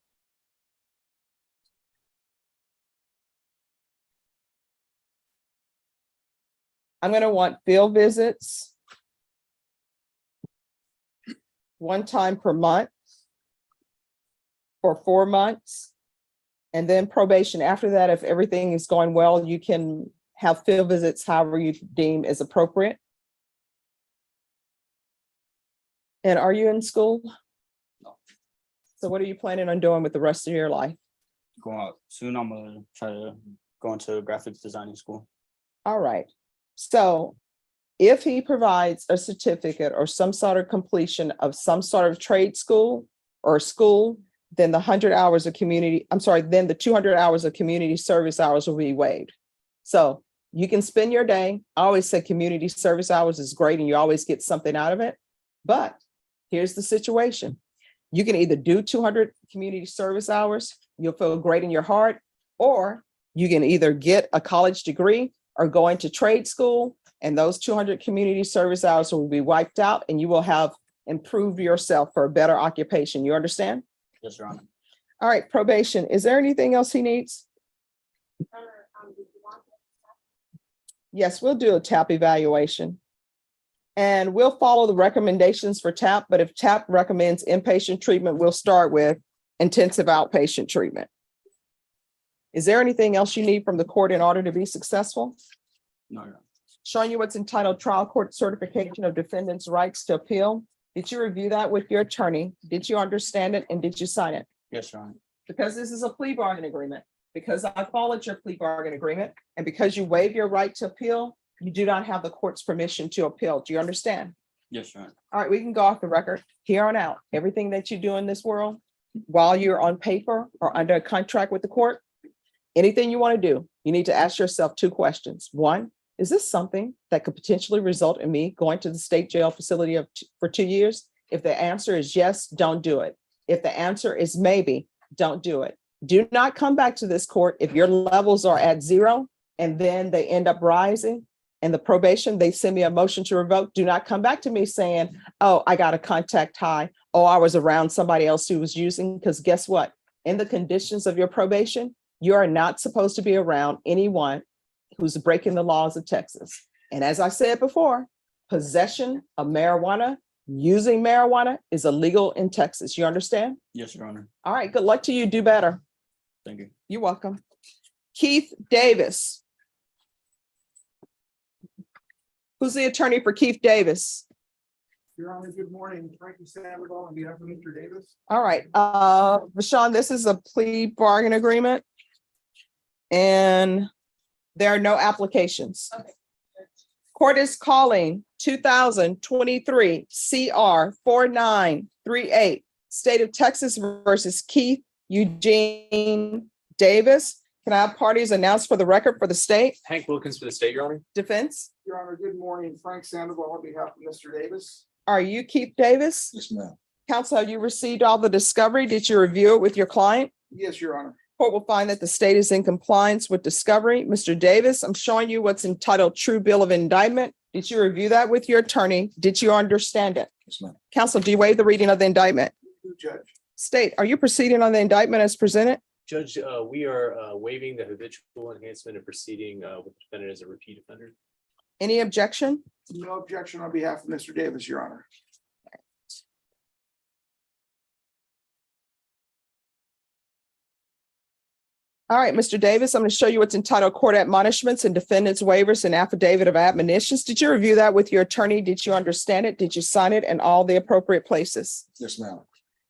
Speaker 1: I'm going to want field visits 1 time per month for 4 months, and then probation. After that, if everything is going well, you can have field visits however you deem is appropriate. And are you in school?
Speaker 6: No.
Speaker 1: So what are you planning on doing with the rest of your life?
Speaker 6: Going out soon, I'm gonna try to go into graphics designing school.
Speaker 1: All right. So if he provides a certificate or some sort of completion of some sort of trade school or school, then the 100 hours of then the 200 hours of community service hours will be waived. So you can spend your day. I always say community service hours is great and you always get something out of it. But here's the situation. You can either do 200 community service hours, you'll feel great in your heart, or you can either get a college degree or go into trade school, and those 200 community service hours will be wiped out and you will have improved yourself for a better occupation. You understand?
Speaker 6: Yes, Your Honor.
Speaker 1: All right, probation. Is there anything else he needs? Yes, we'll do a TAP evaluation. And we'll follow the recommendations for TAP, but if TAP recommends inpatient treatment, we'll start with intensive outpatient treatment. Is there anything else you need from the court in order to be successful?
Speaker 6: No, Your Honor.
Speaker 1: Showing you what's entitled Trial Court Certification of Defendant's Rights to Appeal. Did you review that with your attorney? Did you understand it and did you sign it?
Speaker 6: Yes, Your Honor.
Speaker 1: Because this is a plea bargain agreement, because I followed your plea bargain agreement, and because you waive your right to appeal, you do not have the court's permission to appeal. Do you understand?
Speaker 6: Yes, Your Honor.
Speaker 1: All right, we can go off the record here on out. Everything that you do in this world, while you're on paper or under a contract with the court, anything you want to do, you need to ask yourself 2 questions. 1, is this something that could potentially result in me going to the state jail facility for 2 years? If the answer is yes, don't do it. If the answer is maybe, don't do it. Do not come back to this court if your levels are at 0 and then they end up rising. And the probation, they send me a motion to revoke. Do not come back to me saying, oh, I got a contact high. Oh, I was around somebody else who was using, because guess what? In the conditions of your probation, you are not supposed to be around anyone who's breaking the laws of Texas. And as I said before, possession of marijuana, using marijuana is illegal in Texas. You understand?
Speaker 6: Yes, Your Honor.
Speaker 1: All right, good luck to you. Do better.
Speaker 6: Thank you.
Speaker 1: You're welcome. Keith Davis. Who's the attorney for Keith Davis?
Speaker 7: Your Honor, good morning. Frankie Sandoval on behalf of Mr. Davis.
Speaker 1: All right, Rashawn, this is a plea bargain agreement. And there are no applications.
Speaker 8: Okay.
Speaker 1: Court is calling 2023 CR 4938, State of Texas versus Keith Eugene Davis. Can I have parties announced for the record for the state?
Speaker 12: Hank Wilkins for the state, Your Honor.
Speaker 1: Defense?
Speaker 7: Your Honor, good morning. Frank Sandoval on behalf of Mr. Davis.
Speaker 1: Are you Keith Davis?
Speaker 7: Yes, ma'am.
Speaker 1: Counsel, have you received all the discovery? Did you review it with your client?
Speaker 7: Yes, Your Honor.
Speaker 1: Court will find that the state is in compliance with discovery. Mr. Davis, I'm showing you what's entitled True Bill of Indictment. Did you review that with your attorney? Did you understand it?
Speaker 7: Yes, ma'am.
Speaker 1: Counsel, do you waive the reading of the indictment?
Speaker 7: Judge.
Speaker 1: State, are you proceeding on the indictment as presented?
Speaker 12: Judge, we are waiving the habitual enhancement and proceeding with the defendant as a repeat offender.
Speaker 1: Any objection?
Speaker 7: No objection on behalf of Mr. Davis, Your Honor.
Speaker 1: All right, Mr. Davis, I'm going to show you what's entitled Court Admonishments and Defendant's Waivers and Affidavit of Admonitions. Did you review that with your attorney? Did you understand it? Did you sign it in all the appropriate places?
Speaker 7: Yes, ma'am.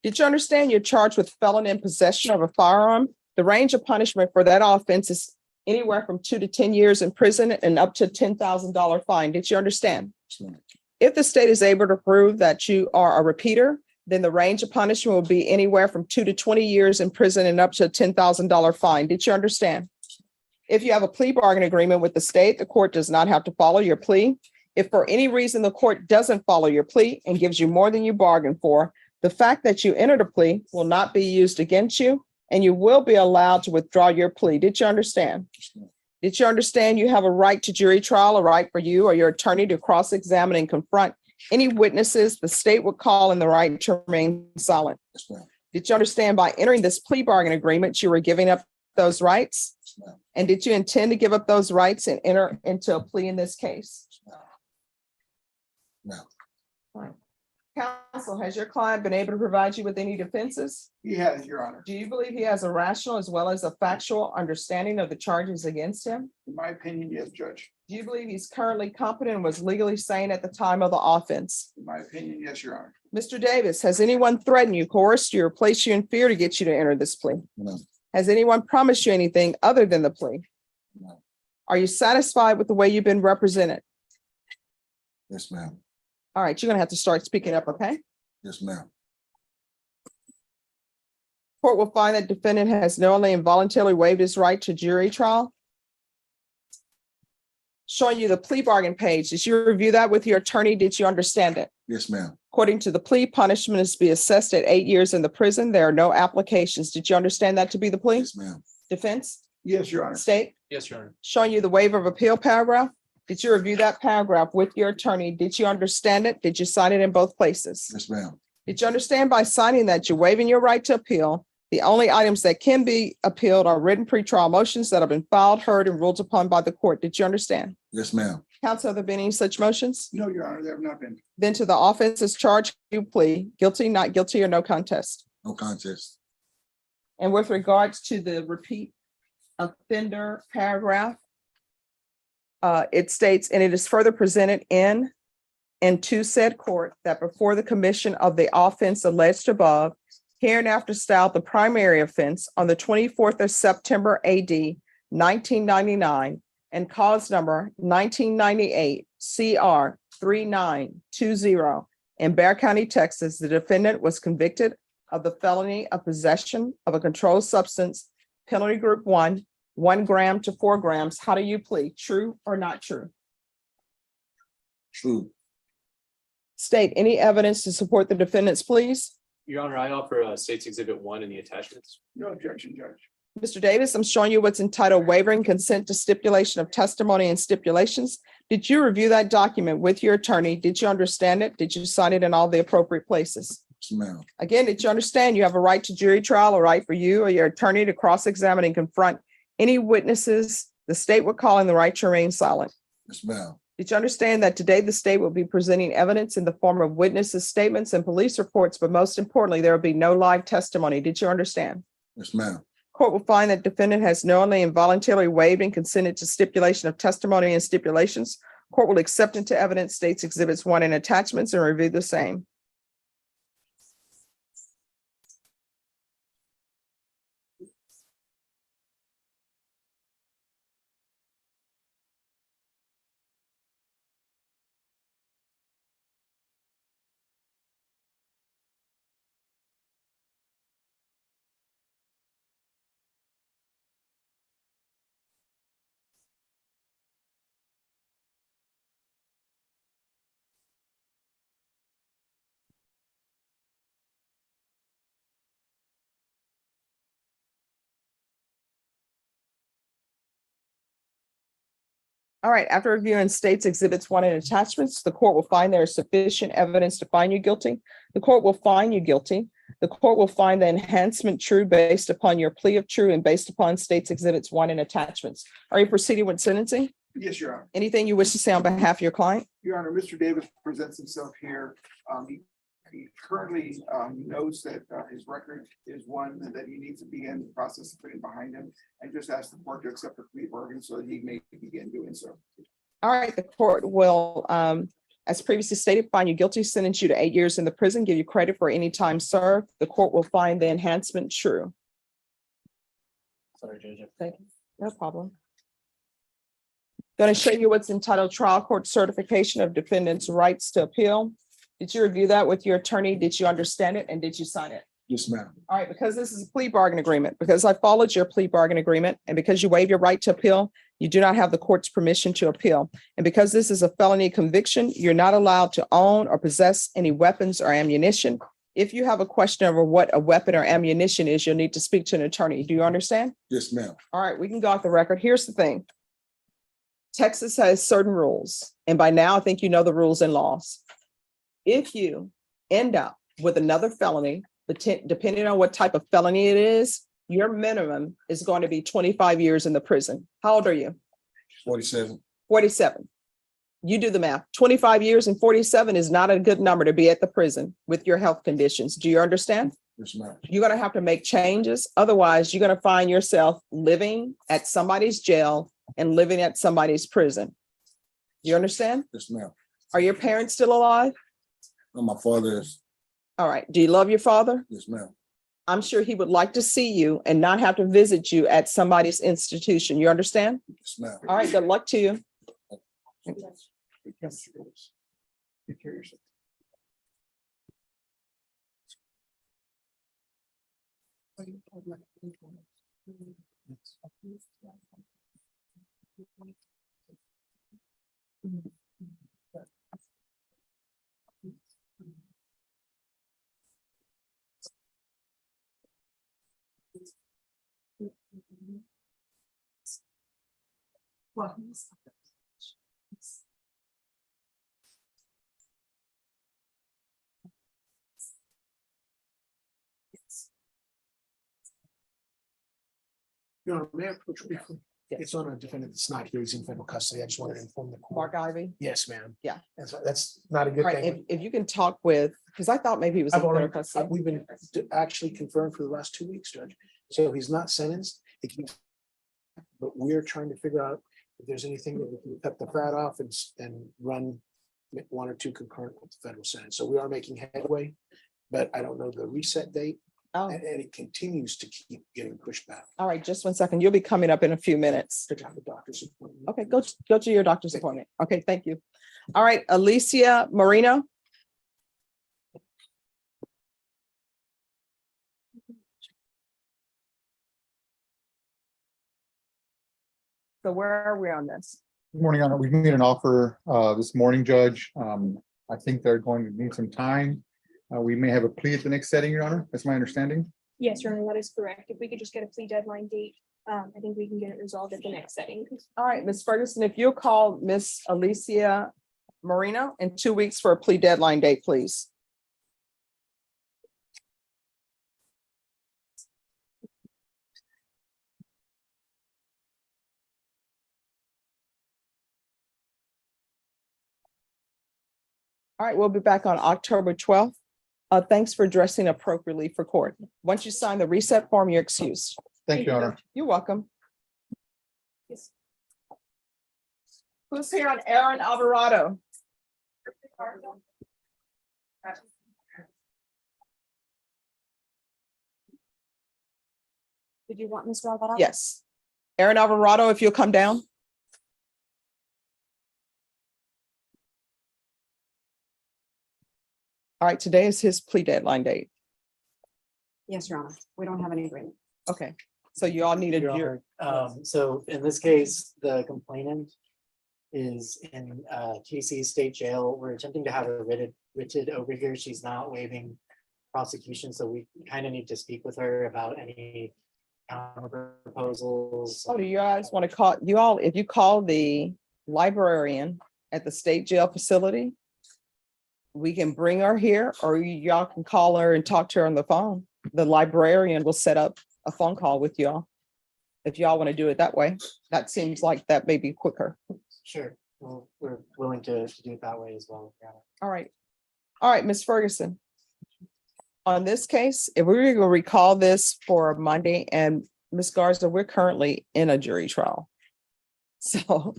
Speaker 1: Did you understand you're charged with felon in possession of a firearm? The range of punishment for that offense is anywhere from 2 to 10 years in prison and up to $10,000 fine. Did you understand?
Speaker 7: Yes, ma'am.
Speaker 1: If the state is able to prove that you are a repeater, then the range of punishment will be anywhere from 2 to 20 years in prison and up to a $10,000 fine. Did you understand? If you have a plea bargain agreement with the state, the court does not have to follow your plea. If for any reason the court doesn't follow your plea and gives you more than you bargained for, the fact that you entered a plea will not be used against you, and you will be allowed to withdraw your plea. Did you understand? Did you understand you have a right to jury trial, a right for you or your attorney to cross-examine and confront any witnesses the state would call in the right to remain silent?
Speaker 7: Yes, ma'am.
Speaker 1: Did you understand by entering this plea bargain agreement, you were giving up those rights?
Speaker 7: Yes, ma'am.
Speaker 1: And did you intend to give up those rights and enter into a plea in this case?
Speaker 7: No.
Speaker 1: Fine. Counsel, has your client been able to provide you with any defenses?
Speaker 7: He has, Your Honor.
Speaker 1: Do you believe he has a rational as well as a factual understanding of the charges against him?
Speaker 7: In my opinion, yes, Judge.
Speaker 1: Do you believe he's currently competent and was legally sane at the time of the offense?
Speaker 7: In my opinion, yes, Your Honor.
Speaker 1: Mr. Davis, has anyone threatened you, coerced you, or placed you in fear to get you to enter this plea?
Speaker 7: No.
Speaker 1: Has anyone promised you anything other than the plea?
Speaker 7: No.
Speaker 1: Are you satisfied with the way you've been represented?
Speaker 7: Yes, ma'am.
Speaker 1: All right, you're gonna have to start speaking up, okay?
Speaker 7: Yes, ma'am.
Speaker 1: Court will find that defendant has knowingly and voluntarily waived his right to jury trial. Showing you the plea bargain page. Did you review that with your attorney? Did you understand it?
Speaker 7: Yes, ma'am.
Speaker 1: According to the plea, punishment is to be assessed at 8 years in the prison. There are no applications. Did you understand that to be the plea?
Speaker 7: Yes, ma'am.
Speaker 1: Defense?
Speaker 7: Yes, Your Honor.
Speaker 1: State?
Speaker 12: Yes, Your Honor.
Speaker 1: Showing you the waiver of appeal paragraph. Did you review that paragraph with your attorney? Did you understand it? Did you sign it in both places?
Speaker 7: Yes, ma'am.
Speaker 1: Did you understand by signing that you're waiving your right to appeal? The only items that can be appealed are written pretrial motions that have been filed, heard, and ruled upon by the court. Did you understand?
Speaker 7: Yes, ma'am.
Speaker 1: Counsel, have there been any such motions?
Speaker 7: No, Your Honor, there have not been.
Speaker 1: Then to the offenses charged, you plea guilty, not guilty, or no contest.
Speaker 7: No contest.
Speaker 1: And with regards to the repeat offender paragraph, it states, and it is further presented in and to said court that before the commission of the offense alleged above, hereinafter styled the primary offense on the 24th of September AD 1999 and cause number 1998 CR 3920 in Bear County, Texas, the defendant was convicted of the felony of possession of a controlled substance, penalty group 1, 1 gram to 4 grams. How do you plead? True or not true?
Speaker 7: True.
Speaker 1: State, any evidence to support the defendants, please?
Speaker 12: Your Honor, I offer State's Exhibit 1 in the attachments.
Speaker 7: No objection, Judge.
Speaker 1: Mr. Davis, I'm showing you what's entitled Wavering Consent to Stipulation of Testimony and Stipulations. Did you review that document with your attorney? Did you understand it? Did you sign it in all the appropriate places?
Speaker 10: Ma'am.
Speaker 1: Again, did you understand you have a right to jury trial, a right for you or your attorney to cross-examine and confront any witnesses the state would call in the right to remain silent?
Speaker 10: Yes, ma'am.
Speaker 1: Did you understand that today the state will be presenting evidence in the form of witnesses' statements and police reports, but most importantly, there will be no live testimony? Did you understand?
Speaker 10: Yes, ma'am.
Speaker 1: Court will find that defendant has knowingly and voluntarily waived and consented to stipulation of testimony and stipulations. Court will accept into evidence State's Exhibits 1 and attachments and review the same. All right, after reviewing State's Exhibits 1 and attachments, the court will find there is sufficient evidence to find you guilty. The court will find you guilty. The court will find the enhancement true based upon your plea of true and based upon State's Exhibits 1 and attachments. Are you proceeding with sentencing?
Speaker 7: Yes, Your Honor.
Speaker 1: Anything you wish to say on behalf of your client?
Speaker 7: Your Honor, Mr. Davis presents himself here. He currently knows that his record is one that he needs to begin the process of putting behind him, and just ask the court to accept the plea bargain so that he may begin doing so.
Speaker 1: All right, the court will, as previously stated, find you guilty, sentence you to 8 years in the prison, give you credit for any time served. The court will find the enhancement true.
Speaker 6: Sorry, Judge.
Speaker 1: Thank you. No problem. Going to show you what's entitled Trial Court Certification of Defendant's Rights to Appeal. Did you review that with your attorney? Did you understand it? And did you sign it?
Speaker 10: Yes, ma'am.
Speaker 1: All right, because this is a plea bargain agreement, because I followed your plea bargain agreement, and because you waive your right to appeal, you do not have the court's permission to appeal. And because this is a felony conviction, you're not allowed to own or possess any weapons or ammunition. If you have a question over what a weapon or ammunition is, you'll need to speak to an attorney. Do you understand?
Speaker 10: Yes, ma'am.
Speaker 1: All right, we can go off the record. Here's the thing. Texas has certain rules, and by now I think you know the rules and laws. If you end up with another felony, depending on what type of felony it is, your minimum is going to be 25 years in the prison. How old are you?
Speaker 10: 47.
Speaker 1: 47. You do the math. 25 years and 47 is not a good number to be at the prison with your health conditions. Do you understand?
Speaker 10: Yes, ma'am.
Speaker 1: You're going to have to make changes. Otherwise, you're going to find yourself living at somebody's jail and living at somebody's prison. You understand?
Speaker 10: Yes, ma'am.
Speaker 1: Are your parents still alive?
Speaker 10: No, my father is.
Speaker 1: All right. Do you love your father?
Speaker 10: Yes, ma'am.
Speaker 1: I'm sure he would like to see you and not have to visit you at somebody's institution. You understand?
Speaker 10: Yes, ma'am.
Speaker 1: All right. Good luck to you.
Speaker 7: Take care of yourself. Your Honor, may I approach briefly?
Speaker 1: Yes.
Speaker 7: It's on a defendant that's not here. He's in federal custody. I just wanted to inform the
Speaker 1: Mark
Speaker 7: court.
Speaker 1: Ivy.
Speaker 7: Yes, ma'am.
Speaker 1: Yeah.
Speaker 7: That's not a
Speaker 1: All
Speaker 7: good
Speaker 1: right.
Speaker 7: thing.
Speaker 1: If you can talk with, because I thought maybe he was in
Speaker 7: I've already,
Speaker 1: federal custody.
Speaker 7: we've been actually confirmed for the last 2 weeks, Judge. So he's not sentenced. But we're trying to figure out if there's anything that we can cut the fat off and run 1 or 2 concurrent with the federal sentence. So we are making headway, but I don't know the reset date.
Speaker 1: Oh,
Speaker 7: And it continues to keep getting pushed back.
Speaker 1: all right. Just 1 second. You'll be coming up in a few minutes.
Speaker 7: To have a doctor's appointment.
Speaker 1: Okay, go to your doctor's appointment. Okay, thank you. All right, Alicia Marino. So where are we on this?
Speaker 13: Good morning, Honor. We made an offer this morning, Judge. I think they're going to need some time. We may have a plea at the next setting, Your Honor. That's my understanding.
Speaker 14: Yes, Your Honor, that is correct. If we could just get a plea deadline date, I think we can get it resolved at the next setting.
Speaker 1: All right, Ms. Ferguson, if you'll call Miss Alicia Marino in 2 weeks for a plea deadline date, please. All right, we'll be back on October 12th. Thanks for dressing appropriately for court. Once you sign the reset form, you're excused.
Speaker 13: Thank you, Your Honor.
Speaker 1: You're welcome. Who's here on Aaron Alvarado?
Speaker 8: Did you want Mr. Alvarado?
Speaker 1: Yes. Aaron Alvarado, if you'll come down. All right, today is his plea deadline date.
Speaker 8: Yes, Your Honor. We don't have any agreement.
Speaker 1: Okay, so you all need a
Speaker 4: Your
Speaker 1: jury.
Speaker 4: Honor, so in this case, the complainant is in KC State Jail. We're attempting to have her writted over here. She's not waiving prosecution, so we kind of need to speak with her about any counter proposals.
Speaker 1: Oh, do you guys want to call, you all, if you call the librarian at the state jail facility, we can bring her here, or y'all can call her and talk to her on the phone. The librarian will set up a phone call with y'all. If y'all want to do it that way, that seems like that may be quicker.
Speaker 4: Sure, well, we're willing to do it that way as well. Your Honor.
Speaker 1: All right. All right, Ms. Ferguson. On this case, if we're going to recall this for Monday, and Ms. Garza, we're currently in a jury trial. So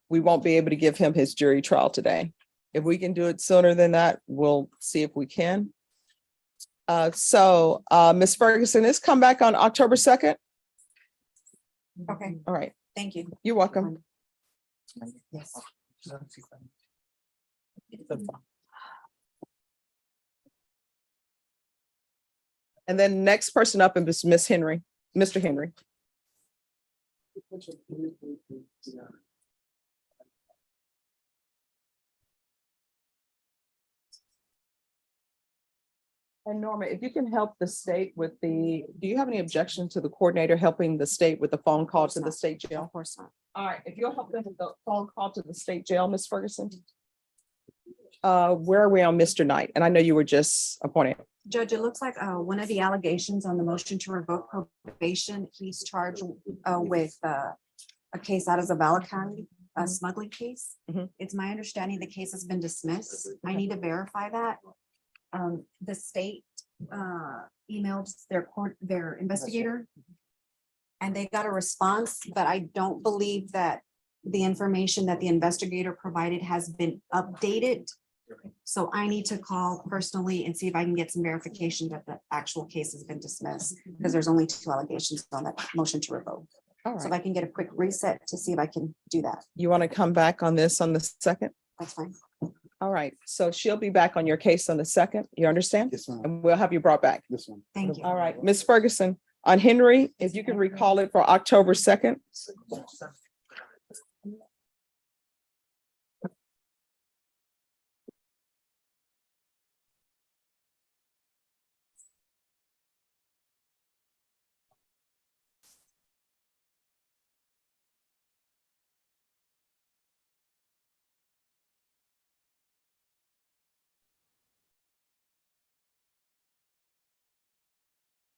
Speaker 1: we won't be able to give him his jury trial today. If we can do it sooner than that, we'll see if we can. Ms. Ferguson, let's come back on October 2nd.
Speaker 8: Okay,
Speaker 1: All right,
Speaker 8: thank you.
Speaker 1: you're welcome.
Speaker 8: Yes.
Speaker 1: And then next person up is Miss Henry, Mr. Henry. And Norma, if you can help the state with do you have any objection to the coordinator helping the state with the phone call to the state jail?
Speaker 8: Of course not.
Speaker 1: All right, if you'll help them with the phone call to the state jail, Ms. Ferguson. Where are we on Mr. Knight? And I know you were just appointed.
Speaker 8: Judge, it looks like one of the allegations on the motion to revoke probation, he's charged with a case out of Zavala County, a smuggling case.
Speaker 1: Mhm.
Speaker 8: It's my understanding the case has been dismissed. I need to verify that. The state emailed their investigator, and they got a response, but I don't believe that the information that the investigator provided has been updated. So I need to call personally and see if I can get some verification that the actual case has been dismissed, because there's only 2 allegations on that motion to revoke.
Speaker 1: All
Speaker 8: So if
Speaker 1: right,
Speaker 8: I can get a quick reset to see if I can do that,
Speaker 1: you want to come back on this on the 2nd?
Speaker 8: that's fine.
Speaker 1: All right, so she'll be back on your case on the 2nd, you understand?
Speaker 7: Yes, ma'am.
Speaker 1: And we'll have you brought back.
Speaker 7: This one.
Speaker 8: Thank you.
Speaker 1: All right, Ms. Ferguson, on Henry, if you can recall it for October 2nd.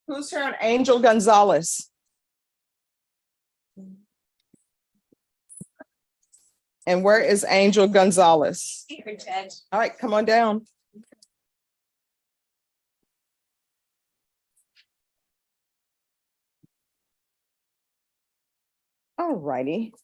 Speaker 1: Who's here on Angel Gonzalez? And where is Angel Gonzalez? All right, come on down. All righty.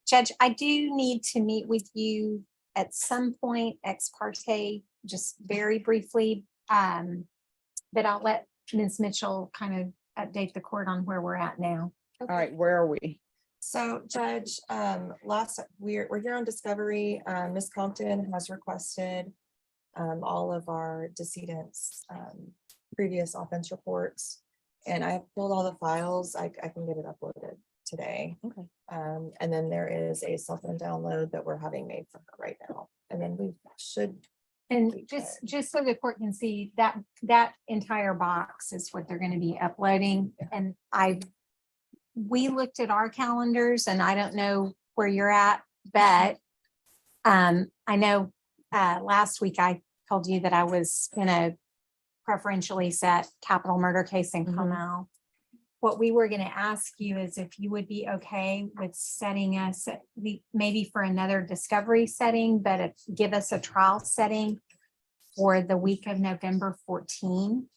Speaker 15: Judge, I do need to meet with you at some point ex parte, just very briefly. But I'll let Ms. Mitchell kind of update the court on where we're at now.
Speaker 1: All right, where are we?
Speaker 16: So Judge, we're here on discovery. Ms. Compton has requested all of our decedents' previous offense reports. And I have pulled all the files. I can get it uploaded today.
Speaker 1: Okay.
Speaker 16: And then there is a cell phone download that we're having made for her right now. and then we should.
Speaker 15: And
Speaker 16: be
Speaker 15: just so the court can see that entire box is what they're gonna be uploading. And we looked at our calendars and I don't know where you're at, but I know last week I told you that I was gonna preferentially set capital murder case in Carmel. What we were gonna ask you is if you would be okay with setting us, maybe for another discovery setting, but give us a trial setting for the week of November 14.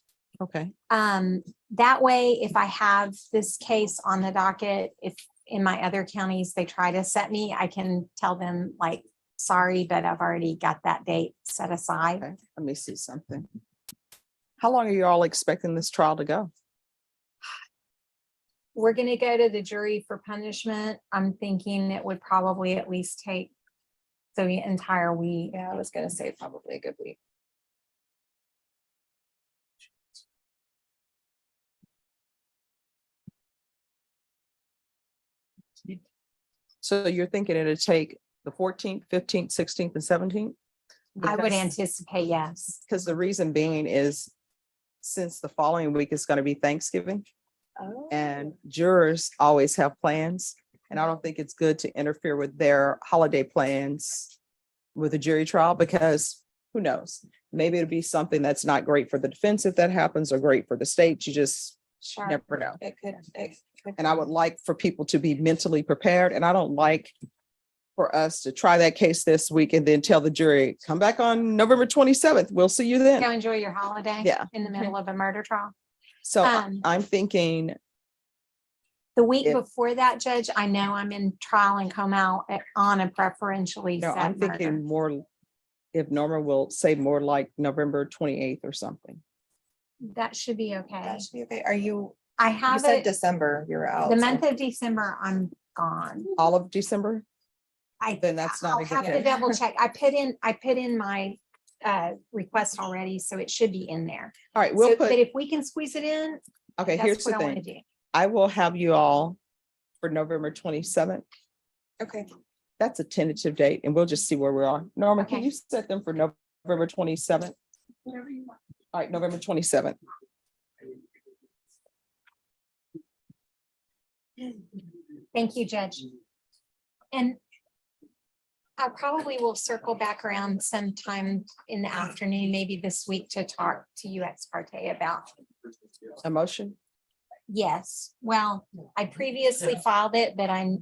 Speaker 1: Okay.
Speaker 15: That way, if I have this case on the docket, if in my other counties, they try to set me, I can tell them like, sorry, but I've already got that date set aside.
Speaker 1: Okay, let me see something. How long are you all expecting this trial to go?
Speaker 15: We're gonna go to the jury for punishment. I'm thinking it would probably at least take the entire week.
Speaker 16: Yeah, I was gonna say probably a good week.
Speaker 1: So you're thinking it'll take the 14th, 15th, 16th, and 17th?
Speaker 15: I would anticipate, yes.
Speaker 1: Because the reason being is since the following week is going to be Thanksgiving and jurors always have plans. And I don't think it's good to interfere with their holiday plans with a jury trial because who knows? Maybe it'll be something that's not great for the defense if that happens or great for the state. You just never know.
Speaker 16: It could.
Speaker 1: And I would like for people to be mentally prepared. And I don't like for us to try that case this week and then tell the jury, come back on November 27th. We'll see you then.
Speaker 15: Go enjoy your holiday.
Speaker 1: Yeah.
Speaker 15: In the middle of a murder trial.
Speaker 1: So
Speaker 15: Um,
Speaker 1: I'm thinking,
Speaker 15: The week
Speaker 1: If-
Speaker 15: before that, Judge, I know I'm in trial and come out on a preferentially
Speaker 1: no,
Speaker 15: set
Speaker 1: I'm
Speaker 15: murder.
Speaker 1: thinking more, if Norma will say more like November 28th or something.
Speaker 15: That should be okay.
Speaker 16: That should be okay. Are you,
Speaker 15: I
Speaker 16: you
Speaker 15: have
Speaker 16: said
Speaker 15: it,
Speaker 16: December, you're out.
Speaker 15: the
Speaker 16: so-
Speaker 15: month of December, I'm gone.
Speaker 1: All of December?
Speaker 15: I,
Speaker 1: Then that's not
Speaker 15: I'll
Speaker 1: a good
Speaker 15: have to
Speaker 1: day.
Speaker 15: double check. I put in my request already, so it should be in there.
Speaker 1: All right, we'll
Speaker 15: So, but
Speaker 1: put,
Speaker 15: if we can squeeze it in,
Speaker 1: okay, here's
Speaker 15: that's
Speaker 1: the
Speaker 15: what I want to
Speaker 1: thing.
Speaker 15: do.
Speaker 1: I will have you all for November 27th.
Speaker 16: Okay,
Speaker 1: That's a tentative date and we'll just see where we are. Norma, can
Speaker 15: Okay.
Speaker 1: you set them for November 27th? All right, November 27th.
Speaker 15: Thank you, Judge. And I probably will circle back around sometime in the afternoon, maybe this week, to talk to you ex parte about.
Speaker 1: A motion?
Speaker 15: Yes, well, I previously filed it, but I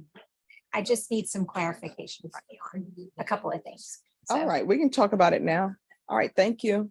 Speaker 15: just need some clarification from you on a couple of things.
Speaker 1: All
Speaker 15: So-
Speaker 1: right, we can talk about it now. All right, thank you.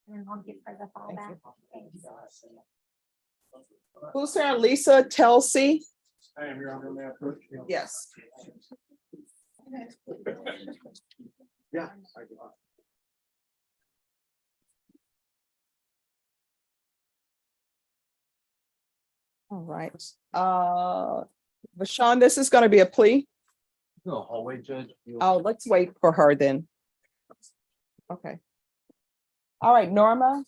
Speaker 15: And I'll get for the fall back.
Speaker 1: Who's here? Lisa Telsey?
Speaker 3: I am your honor, may I approach you?
Speaker 1: Yes.
Speaker 3: Yeah.
Speaker 1: All right. Vashon, this is going to be a plea.
Speaker 3: No, hallway judge.
Speaker 1: Oh, let's wait for her then. Okay. All right, Norma.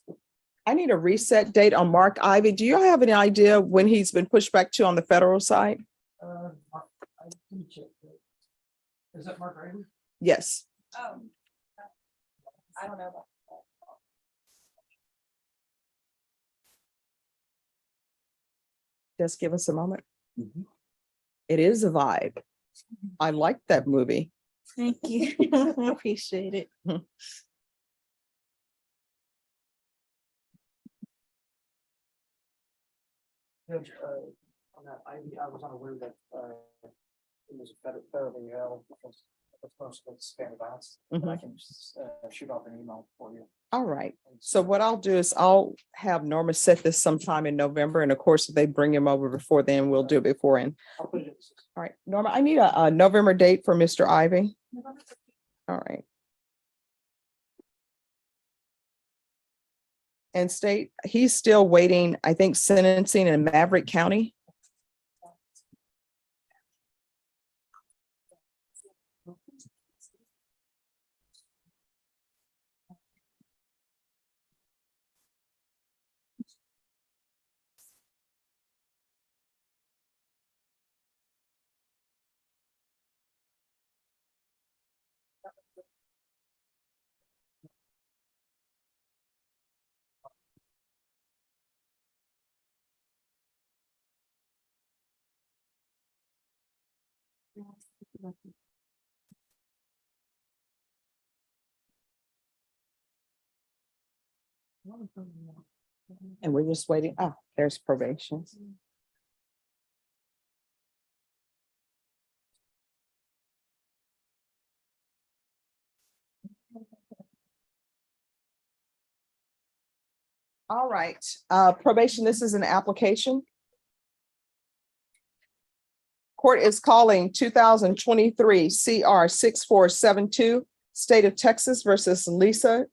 Speaker 1: I need a reset date on Mark Ivy. Do you have any idea when he's been pushed back to on the federal side?
Speaker 3: Is that Mark Ivy?
Speaker 1: Yes.
Speaker 8: Oh. I don't know about.
Speaker 1: Just give us a moment.
Speaker 3: Mhm.
Speaker 1: It is a vibe. I like that movie.
Speaker 14: Thank you. I appreciate it.
Speaker 4: Judge, on that, I was unaware that, it was a federally held, because it's most of it's Spanish bounce, but I can just, shoot off an email for you.
Speaker 1: All right. So what I'll do is I'll have Norma set this sometime in November. And of course, if they bring him over before then, we'll do it beforehand.
Speaker 4: I'll put it in.
Speaker 1: All right, Norma, I need a November date for Mr. Ivy. All right. And state, he's still waiting, I think, sentencing in Maverick County. And we're just waiting. Oh, there's probation. All right, probation, this is an application. Court is calling 2023 CR 6472, State of Texas versus Lisa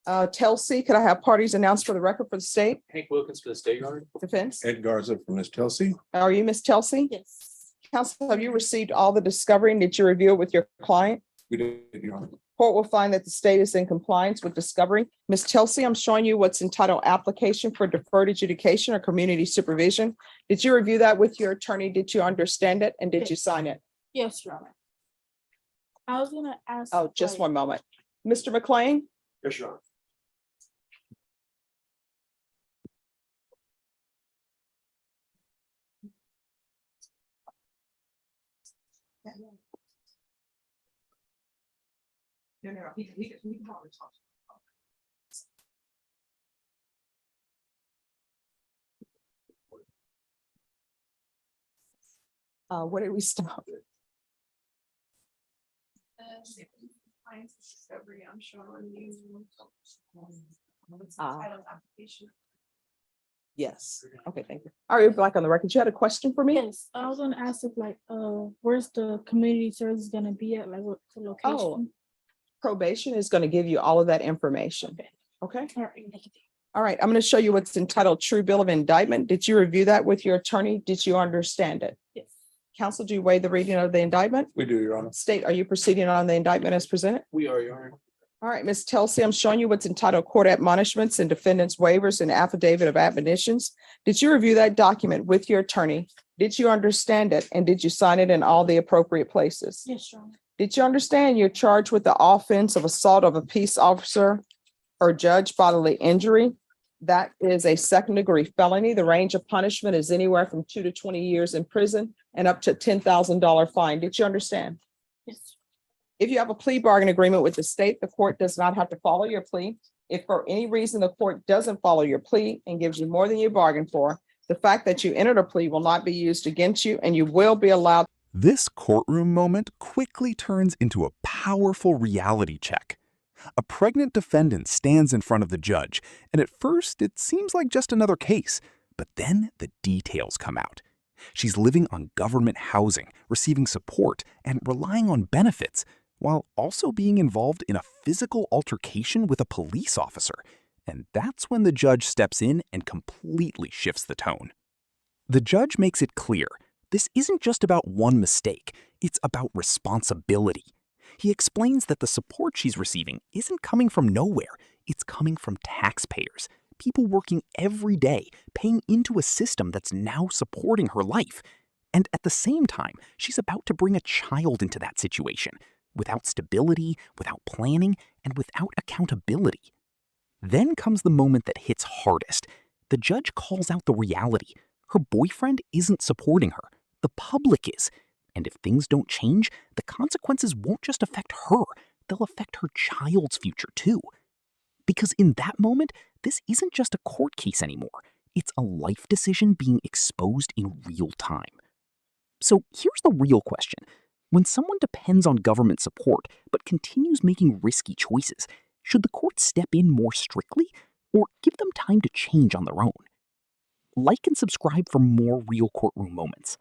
Speaker 1: Telsey. Could I have parties announced for the record for the state?
Speaker 12: Hank Wilkins for the state yard.
Speaker 1: Defense.
Speaker 13: Ed Garza from Ms. Telsey.
Speaker 1: Are you Miss Telsey?
Speaker 14: Yes.
Speaker 1: Counsel, have you received all the discovery and did you review it with your client?
Speaker 13: We did, Your Honor.
Speaker 1: Court will find that the state is in compliance with discovery. Ms. Telsey, I'm showing you what's entitled application for deferred adjudication or community supervision. Did you review that with your attorney? Did you understand it? And did you sign it?
Speaker 14: Yes, Your Honor. I was gonna ask.
Speaker 1: Oh, just one moment. Mr. McLean?
Speaker 3: Yes, Your Honor.
Speaker 1: Where did we stop?
Speaker 14: Discovery, I'm showing you. Application.
Speaker 1: Yes. Okay, thank you. All right, back on the record. You had a question for me?
Speaker 14: Yes, I was gonna ask if where's the community service gonna be at, like what's the location?
Speaker 1: Probation is going to give you all of that information. Okay.
Speaker 14: All right, thank you.
Speaker 1: All right, I'm going to show you what's entitled True Bill of Indictment. Did you review that with your attorney? Did you understand it?
Speaker 14: Yes.
Speaker 1: Counsel, do you waive the reading of the indictment?
Speaker 13: We do, Your Honor.
Speaker 1: State, are you proceeding on the indictment as presented?
Speaker 12: We are, Your Honor.
Speaker 1: All right, Ms. Telsey, I'm showing you what's entitled Court Admonishments and Defendants Waivers and Affidavit of Admonitions. Did you review that document with your attorney? Did you understand it? And did you sign it in all the appropriate places?
Speaker 14: Yes, Your Honor.
Speaker 1: Did you understand you're charged with the offense of assault of a peace officer or judge bodily injury? That is a second-degree felony. The range of punishment is anywhere from 2 to 20 years in prison and up to $10,000 fine. Did you understand?
Speaker 14: Yes.
Speaker 1: If you have a plea bargain agreement with the state, the court does not have to follow your plea. If for any reason the court doesn't follow your plea and gives you more than you bargained for, the fact that you entered a plea will not be used against you and you will be allowed.
Speaker 17: This courtroom moment quickly turns into a powerful reality check. A pregnant defendant stands in front of the judge, and at first it seems like just another case, but then the details come out. She's living on government housing, receiving support, and relying on benefits, while also being involved in a physical altercation with a police officer. And that's when the judge steps in and completely shifts the tone. The judge makes it clear this isn't just about one mistake, it's about responsibility. He explains that the support she's receiving isn't coming from nowhere, it's coming from taxpayers, people working every day, paying into a system that's now supporting her life. And at the same time, she's about to bring a child into that situation, without stability, without planning, and without accountability. Then comes the moment that hits hardest. The judge calls out the reality. Her boyfriend isn't supporting her. The public is. And if things don't change, the consequences won't just affect her, they'll affect her child's future too. Because in that moment, this isn't just a court case anymore. It's a life decision being exposed in real time. So here's the real question. When someone depends on government support but continues making risky choices, should the court step in more strictly or give them time to change on their own? Like and subscribe for more real courtroom moments.